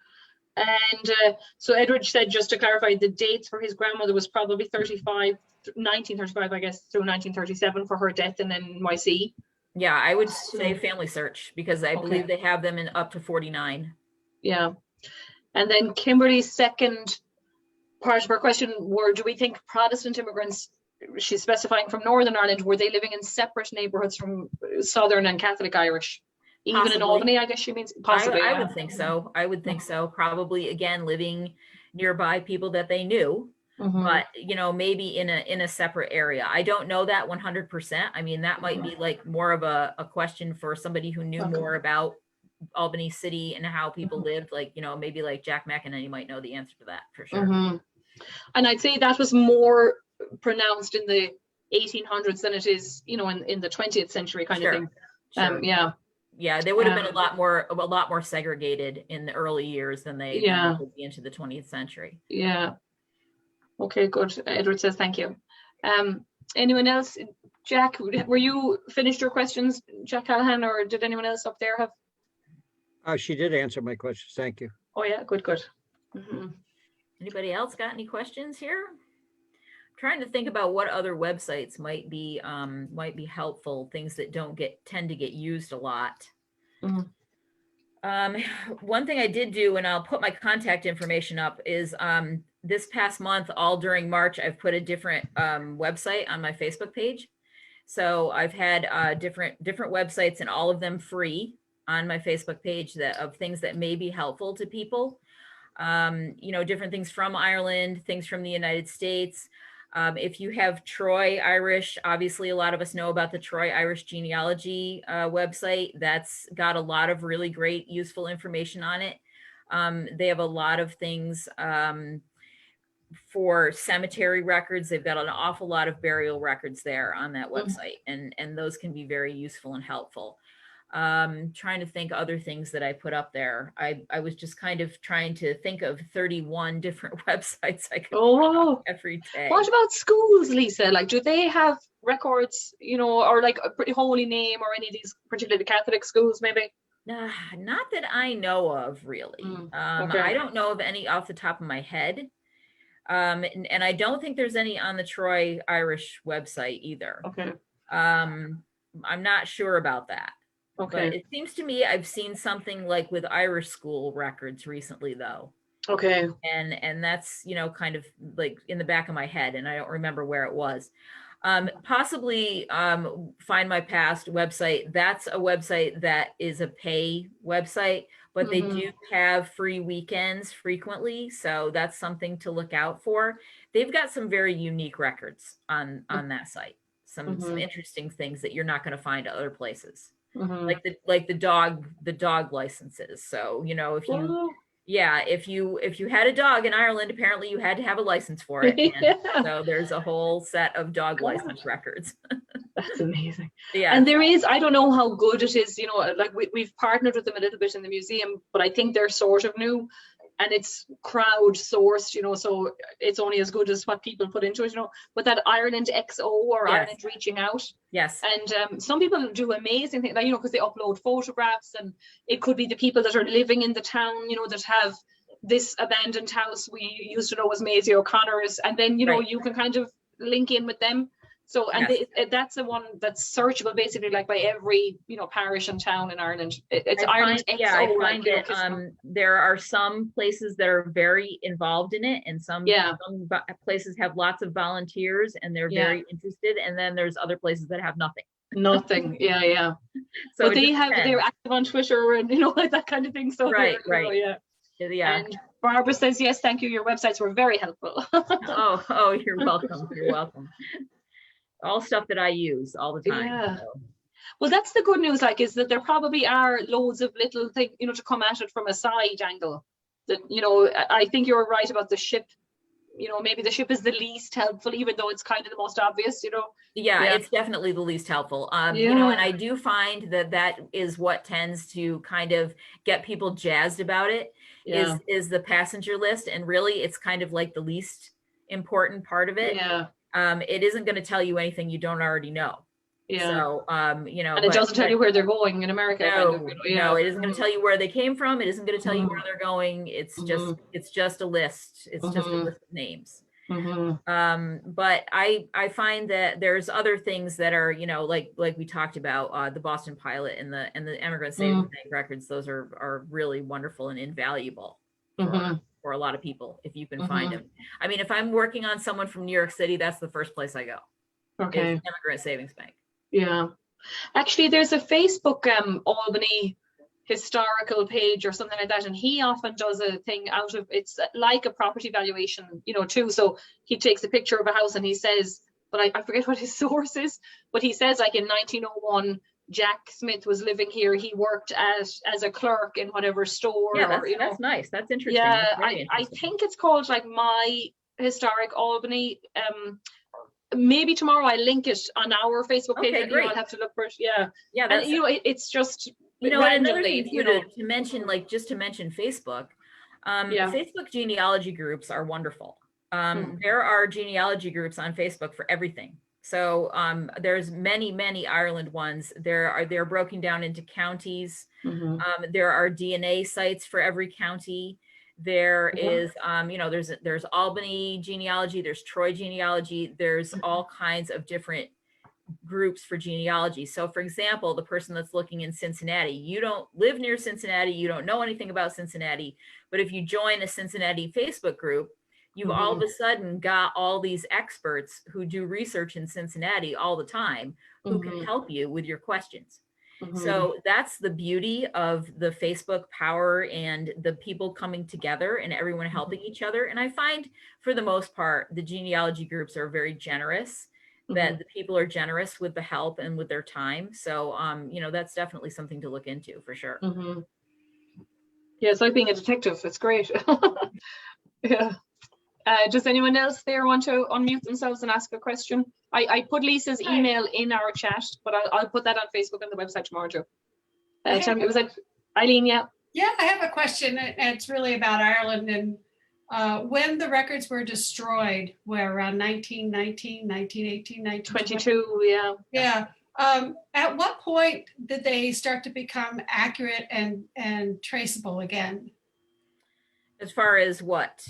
And so Edward said, just to clarify, the dates for his grandmother was probably 1935, I guess, through 1937 for her death in NYC. Yeah, I would say Family Search, because I believe they have them in up to 49. Yeah. And then Kimberly's second part of her question were, do we think Protestant immigrants, she's specifying from Northern Ireland, were they living in separate neighborhoods from Southern and Catholic Irish? Even Possibly. in Albany, I guess she means possibly. I would think so. I would think so. Probably, again, living nearby people that they knew, but you know, maybe in a separate area. I don't know that 100%. I mean, that might be like more of a question for somebody who knew more about Albany City and how people lived, like, you know, maybe like Jack McEnany, you might know the answer to that for sure. And I'd say that was more pronounced in the 1800s than it is, you know, in the 20th century kind of thing. Yeah, they would have been a lot more segregated in the early years than they would be into the 20th century. Yeah. Okay, good. Edward says thank you. Anyone else? Jack, were you finished your questions, Jack Callahan, or did anyone else up there have? She did answer my questions. Thank you. Oh yeah, good. Anybody else got any questions here? I'm trying to think about what other websites might be helpful, things that don't tend to get used a lot. One thing I did do, and I'll put my contact information up, is this past month, all during March, I've put a different website on my Facebook page. So I've had different websites, and all of them free on my Facebook page of things that may be helpful to people. You know, different things from Ireland, things from the United States. If you have Troy Irish, obviously a lot of us know about the Troy Irish Genealogy website. That's got a lot of really great, useful information on it. They have a lot of things for cemetery records. They've got an awful lot of burial records there on that website, and those can be very useful and helpful. Trying to think other things that I put up there. I was just kind of trying to think of 31 different websites I could put up every day. What about schools, Lisa? Like, do they have records, you know, or like a Pretty Holy Name or any of these, particularly the Catholic schools, maybe? Not that I know of, really. Okay. I don't know of any off the top of my head. And I don't think there's any on the Troy Irish website either. Okay. I'm not sure about that. Okay. But it seems to me I've seen something like with Irish school records recently, though. Okay. And that's, you know, kind of like in the back of my head, and I don't remember where it was. Possibly Find My Past website. That's a website that is a pay website, but they do have free weekends frequently. So that's something to look out for. They've got some very unique records on that site. Some interesting things that you're not going to find at other places. Like the dog licenses. So, you know, if you had a dog in Ireland, apparently you had to have a license for it. And so there's a whole set of dog license records. That's amazing. Yeah. And there is, I don't know how good it is, you know, like we've partnered with them a little bit in the museum, but I think they're sort of new. And it's crowd-sourced, you know, so it's only as good as what people put into it, you know. But that Ireland XO or Ireland Reaching Out. Yes. And some people do amazing things, like, you know, because they upload photographs, and it could be the people that are living in the town, you know, that have this abandoned house we used to know as Maisie O'Connor's, and then, you know, you can kind of link in with them. So, and that's the one that's searchable basically, like by every, you know, parish and town in Ireland. It's Ireland XO. Yeah, I find it. There are some places that are very involved in it, and some places have lots of volunteers and they're very interested. And then there's other places that have nothing. Nothing. Yeah. So but they're active on Twitter and, you know, like that kind of thing. So right. Yeah. And Barbara says, yes, thank you. Your websites were very helpful. oh, you're welcome. You're welcome. All stuff that I use all the time. Yeah. So. Well, that's the good news, like, is that there probably are loads of little things, you know, to come at it from a side angle. That, you know, I think you're right about the ship. You know, maybe the ship is the least helpful, even though it's kind of the most obvious, you know. Yeah, it's definitely the least helpful. You know, and I do find that is what tends to kind of get people jazzed about it, is the passenger list. And really, it's kind of like the least important part of it. Yeah. It isn't going to tell you anything you don't already know. Yeah. So, you know, and it doesn't tell you where they're going in America. No, it isn't going to tell you where they came from. It isn't going to tell you where they're going. It's just a list. It's just a list of names. But I find that there's other things that are, you know, like we talked about, the Boston Pilot and the Immigrant Savings Bank records. Those are really wonderful and invaluable for a lot of people, if you can find them. I mean, if I'm working on someone from New York City, that's the first place I go. Okay. Immigrant Savings Bank. Yeah. Actually, there's a Facebook Albany historical page or something like that, and he often does a thing out of, it's like a property valuation, you know, too. So he takes a picture of a house and he says, but I forget what his source is, but he says, like, in 1901, Jack Smith was living here. He worked as a clerk in whatever store. Yeah, or, you know, that's nice. That's interesting. Yeah, That's I think it's called like My Historic Albany. Maybe tomorrow I link it on our Facebook page. Okay, great. I'll have to look for it. Yeah. That's, and you know, it's just, you know, another thing to mention, like, just to mention Facebook. Facebook genealogy groups are wonderful. There are genealogy groups on Facebook for everything. So there's many Ireland ones. They're broken down into counties. There are DNA sites for every county. There is, you know, there's Albany genealogy, there's Troy genealogy, there's all kinds of different groups for genealogy. So, for example, the person that's looking in Cincinnati, you don't live near Cincinnati, you don't know anything about Cincinnati, but if you join a Cincinnati Facebook group, you've all of a sudden got all these experts who do research in Cincinnati all the time who can help you with your questions. So that's the beauty of the Facebook power and the people coming together and everyone helping each other. And I find, for the most part, the genealogy groups are very generous, that the people are generous with the help and with their time. So, you know, that's definitely something to look into for sure. Yeah, it's like being a detective. It's great. Yeah. Does anyone else there want to unmute themselves and ask a question? I put Lisa's email in our chat, but I'll put that on Facebook and the website tomorrow too. Tell me, was that Eileen? Yeah. Yeah, I have a question, and it's really about Ireland. And when the records were destroyed, where around 1919, 1918, 1922, yeah. Yeah. At what point did they start to become accurate and traceable again? As far as what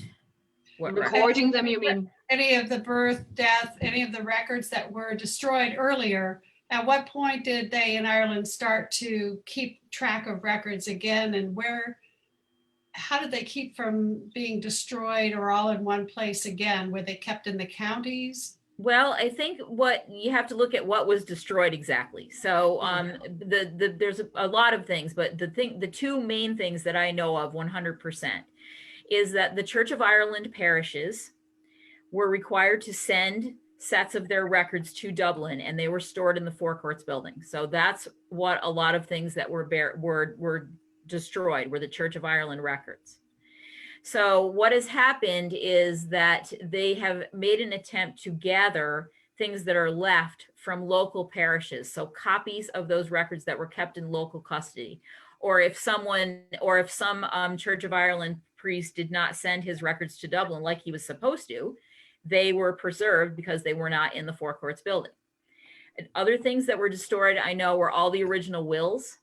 Recording them, you mean? Any of the birth, death, any of the records that were destroyed earlier, at what point did they in Ireland start to keep track of records again, and how did they keep from being destroyed or all in one place again? Were they kept in the counties? Well, I think what you have to look at what was destroyed exactly. So there's a lot of things, but the two main things that I know of 100% is that the Church of Ireland parishes were required to send sets of their records to Dublin, and they were stored in the Four Courts building. So that's what a lot of things that were destroyed were the Church of Ireland records. So what has happened is that they have made an attempt to gather things that are left from local parishes. So copies of those records that were kept in local custody, or if some Church of Ireland priest did not send his records to Dublin like he was supposed to, they were preserved because they were not in the Four Courts building. And other things that were destroyed, I know, were all the original wills.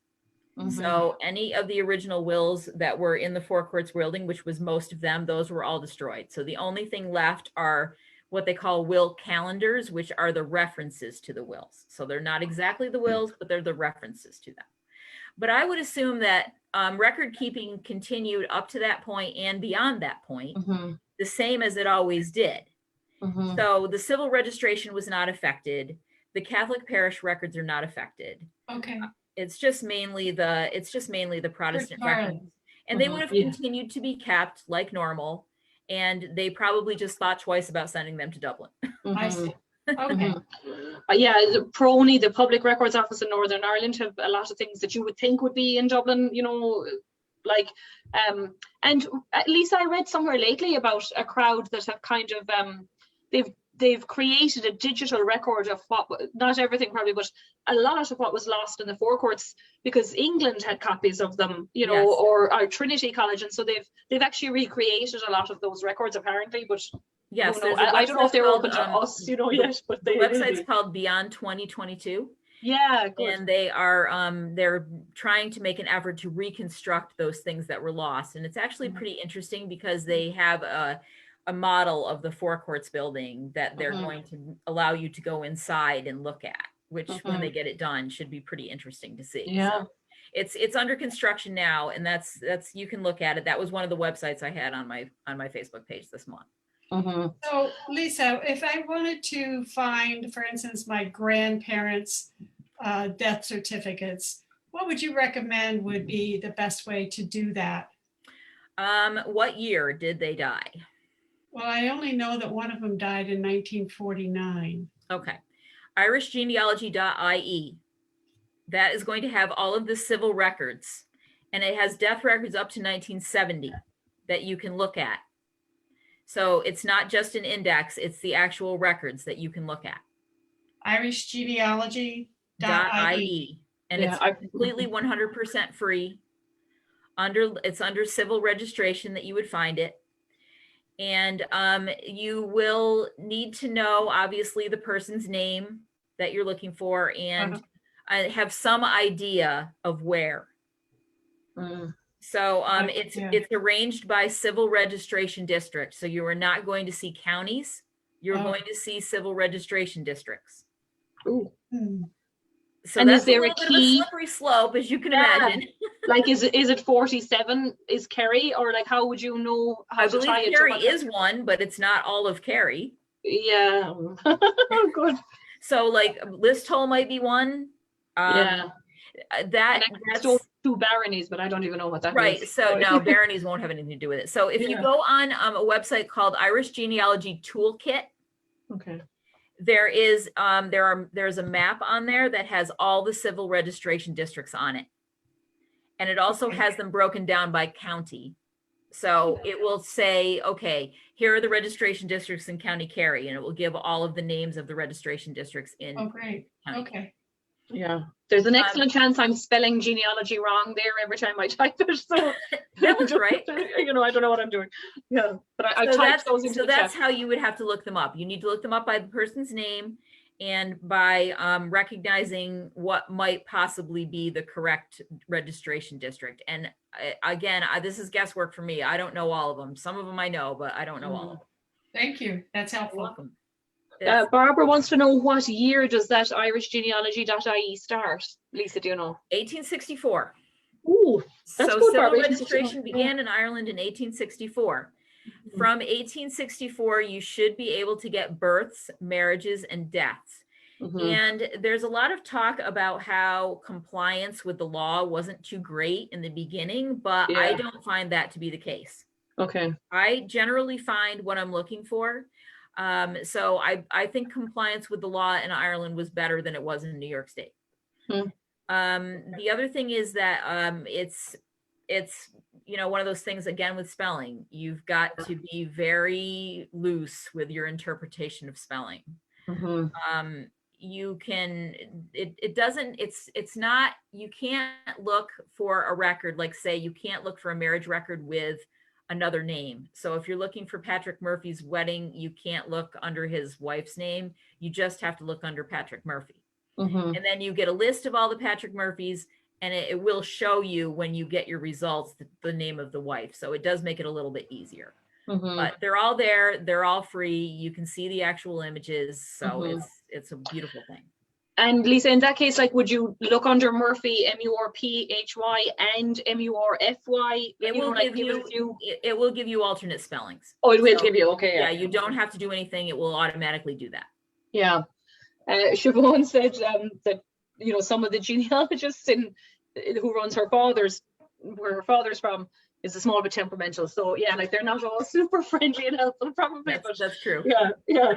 So any of the original wills that were in the Four Courts building, which was most of them, those were all destroyed. So the only thing left are what they call will calendars, which are the references to the wills. So they're not exactly the wills, but they're the references to them. But I would assume that record keeping continued up to that point and beyond that point, the same as it always did. So the civil registration was not affected. The Catholic parish records are not affected. Okay. It's just mainly the Protestant records, and they would have continued to be kept like normal, and they probably just thought twice about sending them to Dublin. I see. Okay. Yeah, the PRONI, the Public Records Office in Northern Ireland, have a lot of things that you would think would be in Dublin, you know, like, and Lisa, I read somewhere lately about a crowd that have kind of, they've created a digital record of what, not everything probably, but a lot of what was lost in the Four Courts, because England had copies of them, you know, Yes. or Trinity College, and so they've actually recreated a lot of those records apparently, but Yes, I don't know if they're open to called, us, you know, yet, but the they website's called Beyond 2022. Yeah, good. And they are they're trying to make an effort to reconstruct those things that were lost, and it's actually pretty interesting because they have a model of the Four Courts building that they're going to allow you to go inside and look at, which when they get it done should be pretty interesting to see. Yeah. So it's under construction now, and that's you can look at it. That was one of the websites I had on my Facebook page this month. So Lisa, if I wanted to find, for instance, my grandparents' death certificates, what would you recommend would be the best way to do that? What year did they die? Well, I only know that one of them died in 1949. Okay. irishgenealogy.ie. That is going to have all of the civil records, and it has death records up to 1970 that you can look at. So it's not just an index, it's the actual records that you can look at. irishgenealogy.ie. And it's completely 100% free. It's under civil registration that you would find it. And you will need to know, obviously, the person's name that you're looking for, and have some idea of where. So it's arranged by civil registration district. So you are not going to see counties. You're going to see civil registration districts. Ooh. So And that's is there a a little bit of a key? slippery slope, as you can imagine. Like, is it 47 is Kerry, or like how would you know how I to tie believe it to Kerry what is one, but it's not all of Kerry. Yeah. Good. So like Listowel might be one. Yeah. That's two baronies, but I don't even know what that right. means. So no, baronies won't have anything to do with it. So if you go on a website called Irish Genealogy Toolkit, Okay. there's a map on there that has all the civil registration districts on it. And it also has them broken down by county. So it will say, okay, here are the registration districts in County Kerry, and it will give all of the names of the registration districts in Oh, great. County. Okay. Yeah. There's an excellent chance I'm spelling genealogy wrong there every time I type it. So That was right. You know, I don't know what I'm doing. Yeah, but I So typed those into so the that's chat. how you would have to look them up. You need to look them up by the person's name and by recognizing what might possibly be the correct registration district. And again, this is guesswork for me. I don't know all of them. Some of them I know, but I don't know all of them. Thank you. That's You're helpful. welcome. Barbara wants to know, what year does that irishgenealogy.ie start? Lisa, do you know? 1864. Ooh, that's So good, civil Barbara. registration began in Ireland in 1864. From 1864, you should be able to get births, marriages, and deaths. And there's a lot of talk about how compliance with the law wasn't too great in the beginning, but I don't find that to be the case. Okay. I generally find what I'm looking for. So I think compliance with the law in Ireland was better than it was in New York State. The other thing is that it's you know, one of those things, again, with spelling, you've got to be very loose with your interpretation of spelling. You can, it doesn't, it's not, you can't look for a record, like say, you can't look for a marriage record with another name. So if you're looking for Patrick Murphy's wedding, you can't look under his wife's name. You just have to look under Patrick Murphy. And then you get a list of all the Patrick Murphys, and it will show you when you get your results, the name of the wife. So it does make it a little bit easier. But they're all there. They're all free. You can see the actual images. So it's a beautiful thing. And Lisa, in that case, like, would you look under Murphy, M-U-R-P-H-Y, and M-U-R-F-Y? It will give you, it will give you alternate spellings. Oh, it will give you, okay. Yeah, you don't have to do anything. It will automatically do that. Yeah. Siobhan said that, you know, some of the genealogists who runs her father's, where her father's from, is a small bit temperamental. So yeah, like, they're not all super friendly and helpful, probably. That's true. Yeah.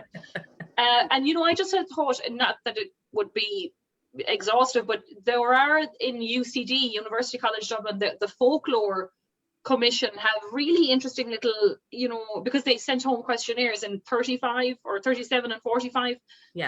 And you know, I just had thought, not that it would be exhaustive, but there are in UCD, University College Dublin, the folklore commission have really interesting little, you know, because they sent home questionnaires in 35 or 37 and 45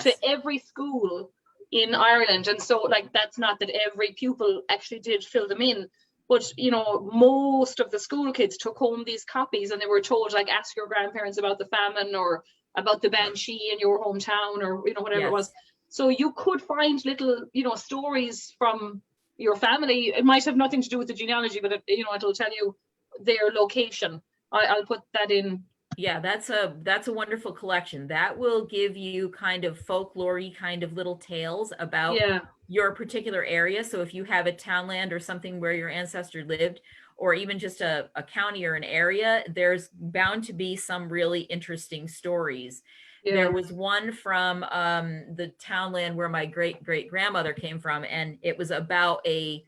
to every school in Ireland. And so, like, that's not that every pupil actually did fill them in, but, you know, most of the school kids took home these copies, and they were told, like, ask your grandparents about the famine or about the banshee in your hometown, or, you know, whatever it was. So you could find little, you know, stories from your family. It might have nothing to do with the genealogy, but you know, it'll tell you their location. I'll put that in. Yeah, that's a wonderful collection. That will give you kind of folklore-y kind of little tales about your particular area. So if you have a townland or something where your ancestor lived, or even just a county or an area, there's bound to be some really interesting stories. There was one from the townland where my great-great-grandmother came from, and it was about a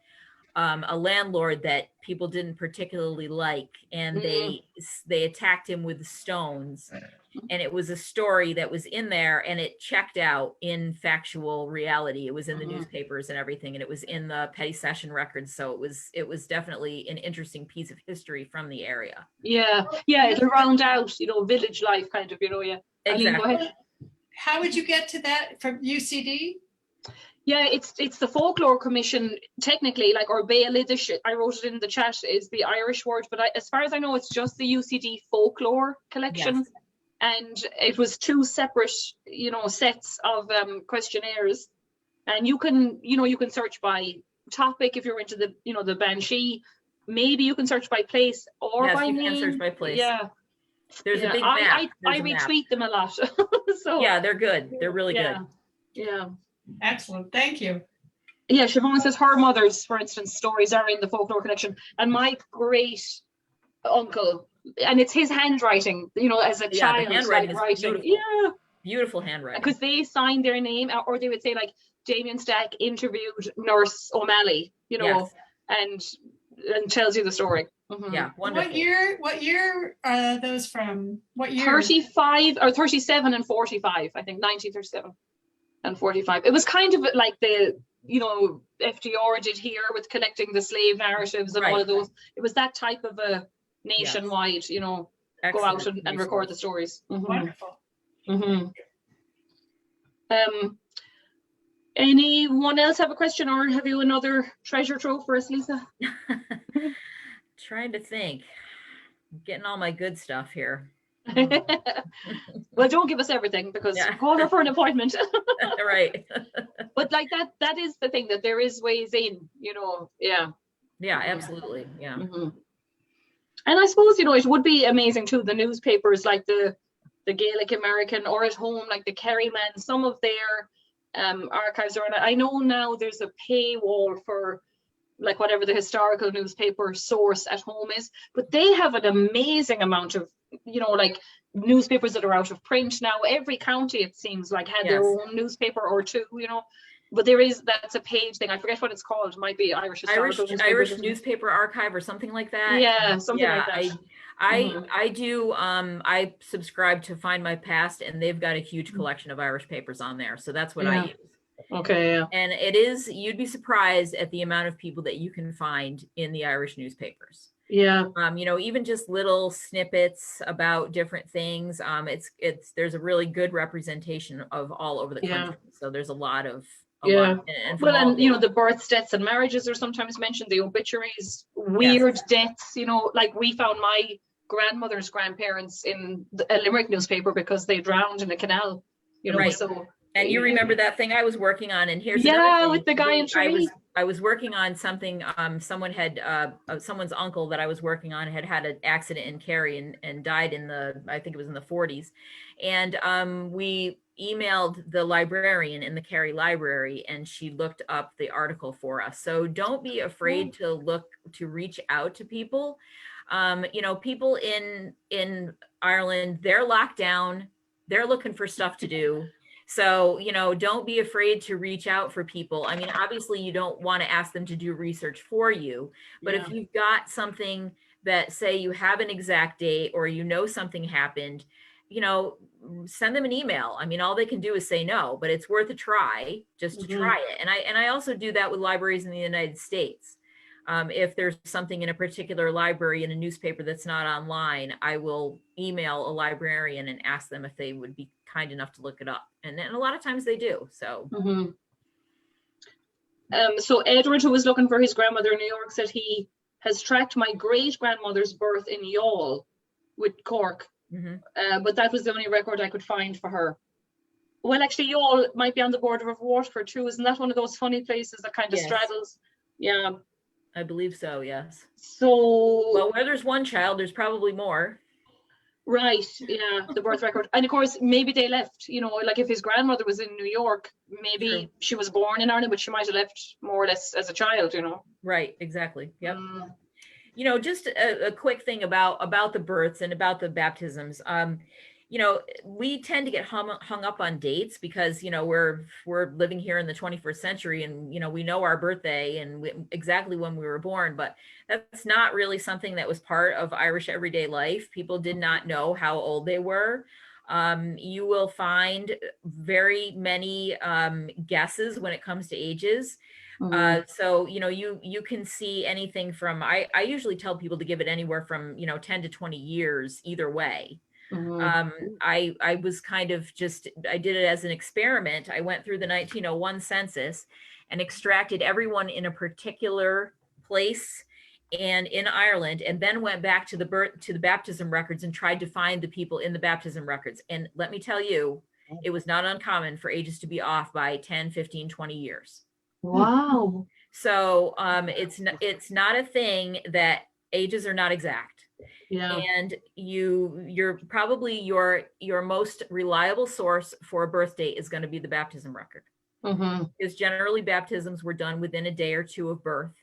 landlord that people didn't particularly like, and they attacked him with stones. And it was a story that was in there, and it checked out in factual reality. It was in the newspapers and everything, and it was in the petty session records. So it was definitely an interesting piece of history from the area. Yeah, it'll round out, you know, village life kind of, you know. Exactly. Eileen, how would you get to that from UCD? Yeah, it's the folklore commission, technically, like, or Béalidish, I wrote it in the chat, is the Irish word, but as far as I know, it's just the UCD folklore collection. And it was 2 separate, you know, sets of questionnaires. And you can search by topic if you're into the, you know, the banshee. Maybe you can search by place or by name. Yes, you can search by place. Yeah. There's a big map. I retweet them a lot. So yeah, they're good. They're really good. Yeah. Excellent. Thank you. Yeah, Siobhan says her mother's, for instance, stories are in the folklore collection. And my great uncle, and it's his handwriting, you know, as a child, the handwriting like, is writing. beautiful. Beautiful handwriting. Because they signed their name, or they would say, like, Damien Stack interviewed Nurse O'Malley, you know, and tells you the story. Yeah, wonderful. What year are those from? What year? 35 or 37 and 45, I think, 1937 and 45. It was kind of like the, you know, FDR did here with collecting the slave narratives and all of those. It was that type of a nationwide, you know, go out and record the stories. Wonderful. Anyone else have a question, or have you another treasure trove for us, Lisa? Trying to think. I'm getting all my good stuff here. Well, don't give us everything, because Yeah. call her for an appointment. Right. But like that is the thing, that there is ways in, yeah. Yeah, absolutely. Yeah. Mhm. And I suppose, it would be amazing too, the newspapers like the Gaelic American, or at home, like the Kerryman, some of their archives are, I know now there's a paywall for like whatever the historical newspaper source at home is, but they have an amazing amount of, like newspapers that are out of print now. Every county, it seems like, had their Yes. own newspaper or two, but that's a page thing. I forget what it's called. It might be Irish Historical Irish Newspaper Archive or something like that. Yeah, something like that. I do. I subscribe to Find My Past, and they've got a huge collection of Irish papers on there. So that's what I Yeah. use. Okay, yeah. And you'd be surprised at the amount of people that you can find in the Irish newspapers. Yeah. Even just little snippets about different things. There's a really good representation of all over the country. So there's a lot of Yeah. and Well, and the births, deaths, and marriages are sometimes mentioned, the obituaries, weird deaths, like we found my grandmother's grandparents in a Limerick newspaper because they drowned in a canal, Right. So. And you remember that thing I was working on, and here's another thing. With the guy in Tralee. I was working on something. Someone had someone's uncle that I was working on had an accident in Kerry and died I think it was in the 40s, and we emailed the librarian in the Kerry library, and she looked up the article for us. So don't be afraid to reach out to people. People in Ireland, they're locked down. They're looking for stuff to do. So, don't be afraid to reach out for people. I mean, obviously you don't want to ask them to do research for you, but if you've got something that, say, you have an exact date, or something happened, send them an email. I mean, all they can do is say no, but it's worth a try just to try it. And I also do that with libraries in the United States. If there's something in a particular library in a newspaper that's not online, I will email a librarian and ask them if they would be kind enough to look it up. And a lot of times they do. So. So Edward, who was looking for his grandmother in New York, said he has tracked my great grandmother's birth in Youghal with Cork, but that was the only record I could find for her. Well, actually, Youghal might be on the border of Waterford too. Isn't that one of those funny places that kind of straddles? Yeah. I believe so, yes. So, well, where there's one child, there's probably more. Right, yeah, the birth record. And of course, maybe they left, like if his grandmother was in New York, maybe she was born in Ireland, but she might have left more or less as a child, Right, exactly, yep. Just a quick thing about the births and about the baptisms. We tend to get hung up on dates because, we're living here in the 21st century, and, we know our birthday and exactly when we were born, but that's not really something that was part of Irish everyday life. People did not know how old they were. You will find very many guesses when it comes to ages. So, you can see anything from, I usually tell people to give it anywhere from, 10 to 20 years either way. I was kind of I did it as an experiment. I went through the 1901 census and extracted everyone in a particular place and in Ireland, and then went back to the baptism records and tried to find the people in the baptism records. And let me tell you, it was not uncommon for ages to be off by 10, 15, 20 years. Wow. So it's not a thing that ages are not exact. Yeah. And you're probably your most reliable source for a birth date is going to be the baptism record. Because generally baptisms were done within a day or two of birth,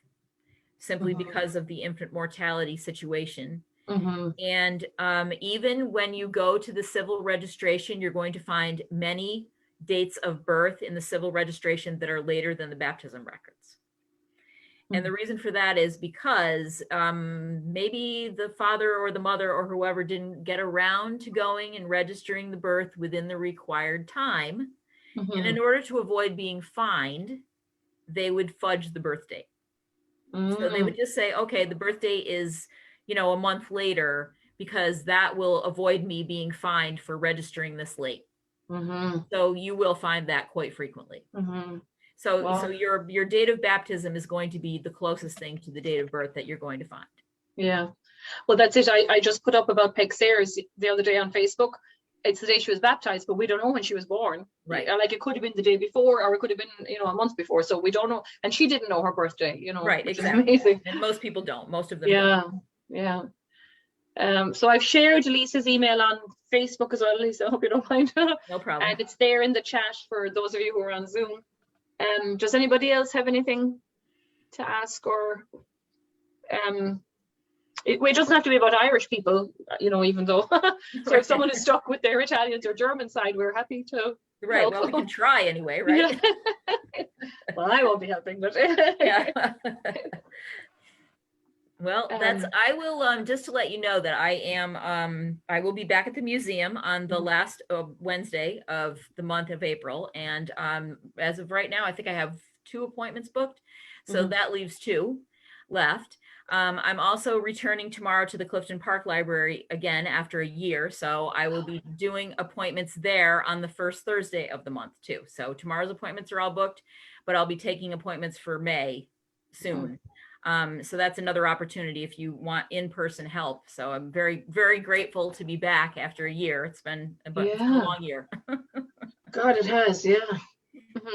simply because of the infant mortality situation. And even when you go to the civil registration, you're going to find many dates of birth in the civil registration that are later than the baptism records. And the reason for that is because maybe the father or the mother or whoever didn't get around to going and registering the birth within the required time. And in order to avoid being fined, they would fudge the birth date. So they would just say, okay, the birth date is, a month later, because that will avoid me being fined for registering this late. So you will find that quite frequently. So, Wow. so your date of baptism is going to be the closest thing to the date of birth that you're going to find. Yeah. Well, that's it. I just put up about Peg Sayers the other day on Facebook. It's the day she was baptized, but we don't know when she was born. Right. Like it could have been the day before, or it could have been, you know, a month before. So we don't know. And she didn't know her birthday, you know. Right, which is exactly. amazing. And most people don't. Most of them don't. Yeah. So I've shared Lisa's email on Facebook as well, Lisa. I hope you don't mind. No problem. And it's there in the chat for those of you who are on Zoom. Does anybody else have anything to ask, or it doesn't have to be about Irish people, you know, even though so if someone is stuck with their Italians or German side, we're happy to Right. help. Well, we can try anyway, right? Yeah. Well, I won't be helping, but Yeah. Well, I will, just to let you know that I will be back at the museum on the last Wednesday of the month of April. And as of right now, I think I have 2 appointments booked. So that leaves 2 left. I'm also returning tomorrow to the Clifton Park Library again after a year. So I will be doing appointments there on the first Thursday of the month too. So tomorrow's appointments are all booked, but I'll be taking appointments for May soon. So that's another opportunity if you want in-person help. So I'm very, very grateful to be back after a year. It's been a long year. God, it has, yeah.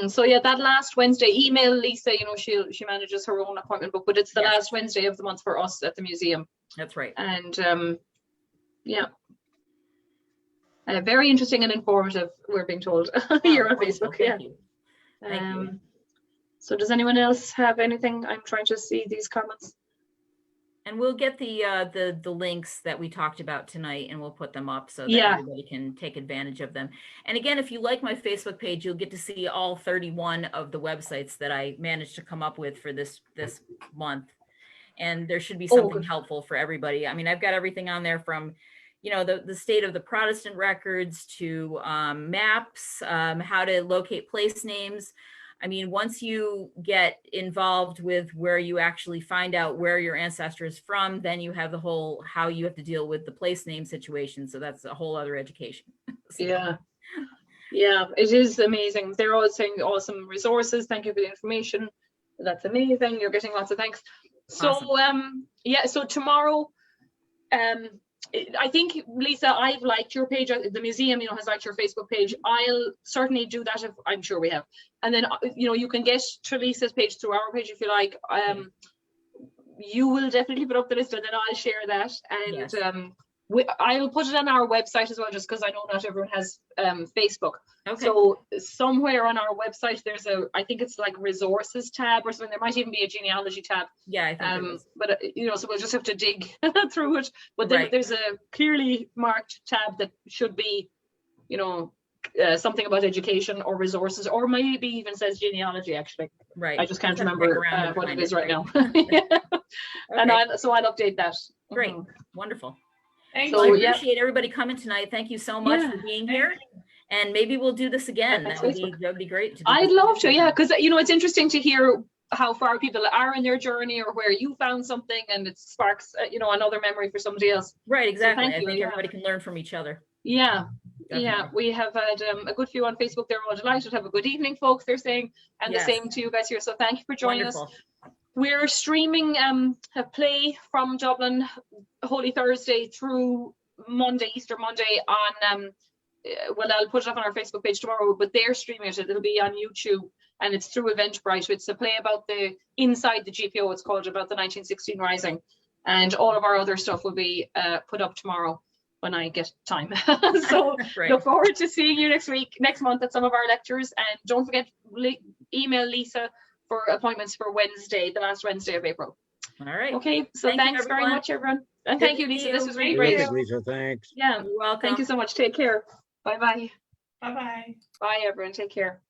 So yeah, that last Wednesday, email Lisa, you know, she manages her own appointment book, but it's the last Wednesday of the month for us at the museum. That's right. And yeah, very interesting and informative, we're being told here on Facebook. Thank you. Thank you. So does anyone else have anything? I'm trying to see these comments. And we'll get the links that we talked about tonight, and we'll put them up so that everybody can take advantage of them. And again, if you like my Facebook page, you'll get to see all 31 of the websites that I managed to come up with for this month. And there should be something helpful for everybody. I mean, I've got everything on there from, you know, the state of the Protestant records to maps, how to locate place names. I mean, once you get involved with where you actually find out where your ancestor is from, then you have the whole how you have to deal with the place name situation. So that's a whole other education. So. Yeah, it is amazing. They're all saying awesome resources. Thank you for the information. That's amazing. You're getting lots of thanks. So Awesome. yeah, so tomorrow, I think, Lisa, I've liked your page. The museum, you know, has liked your Facebook page. I'll certainly do that if I'm sure we have. And then, you know, you can get to Lisa's page through our page if you like. You will definitely put up the list, and then I'll share that. And I'll put it on our website as well, just because I know not everyone has Facebook. Okay. So somewhere on our website, there's I think it's like resources tab or something. There might even be a genealogy tab. Yeah, I think it is. But you know, so we'll just have to dig through it. But then there's a clearly marked tab that should be, you know, something about education or resources, or maybe even says genealogy. Actually, right. I just can't remember what it is right now. And so I'll update that. Great, wonderful. Thank So, you. I appreciate everybody coming tonight. Thank you so much for being here. And maybe we'll do this again. That would be great. To do I'd this love to, again. because you know, it's interesting to hear how far people are in their journey, or where you found something and it sparks, you know, another memory for somebody else. Right, exactly. So I think everybody can learn from each other. Yeah. Definitely. Yeah, we have had a good few on Facebook. They're all delighted. Have a good evening, folks, they're saying, and the same to you guys here. So thank you for joining us. We're streaming a play from Dublin Holy Thursday through Monday, Easter Monday, on well, I'll put it up on our Facebook page tomorrow, but they're streaming it. It'll be on YouTube, and it's through Eventbrite. It's a play about the inside the GPO. It's called, about the 1916 Rising, and all of our other stuff will be put up tomorrow when I get time. So look forward to seeing you next month at some of our lectures, and don't forget, email Lisa for appointments for Wednesday, the last Wednesday of April. All right. Okay, so thanks very much, everyone. And thank you, Lisa. This was really great. Thanks, Lisa, thanks. Yeah, you're welcome. Thank you so much. Take care. Bye-bye. Bye-bye. Bye, everyone. Take care.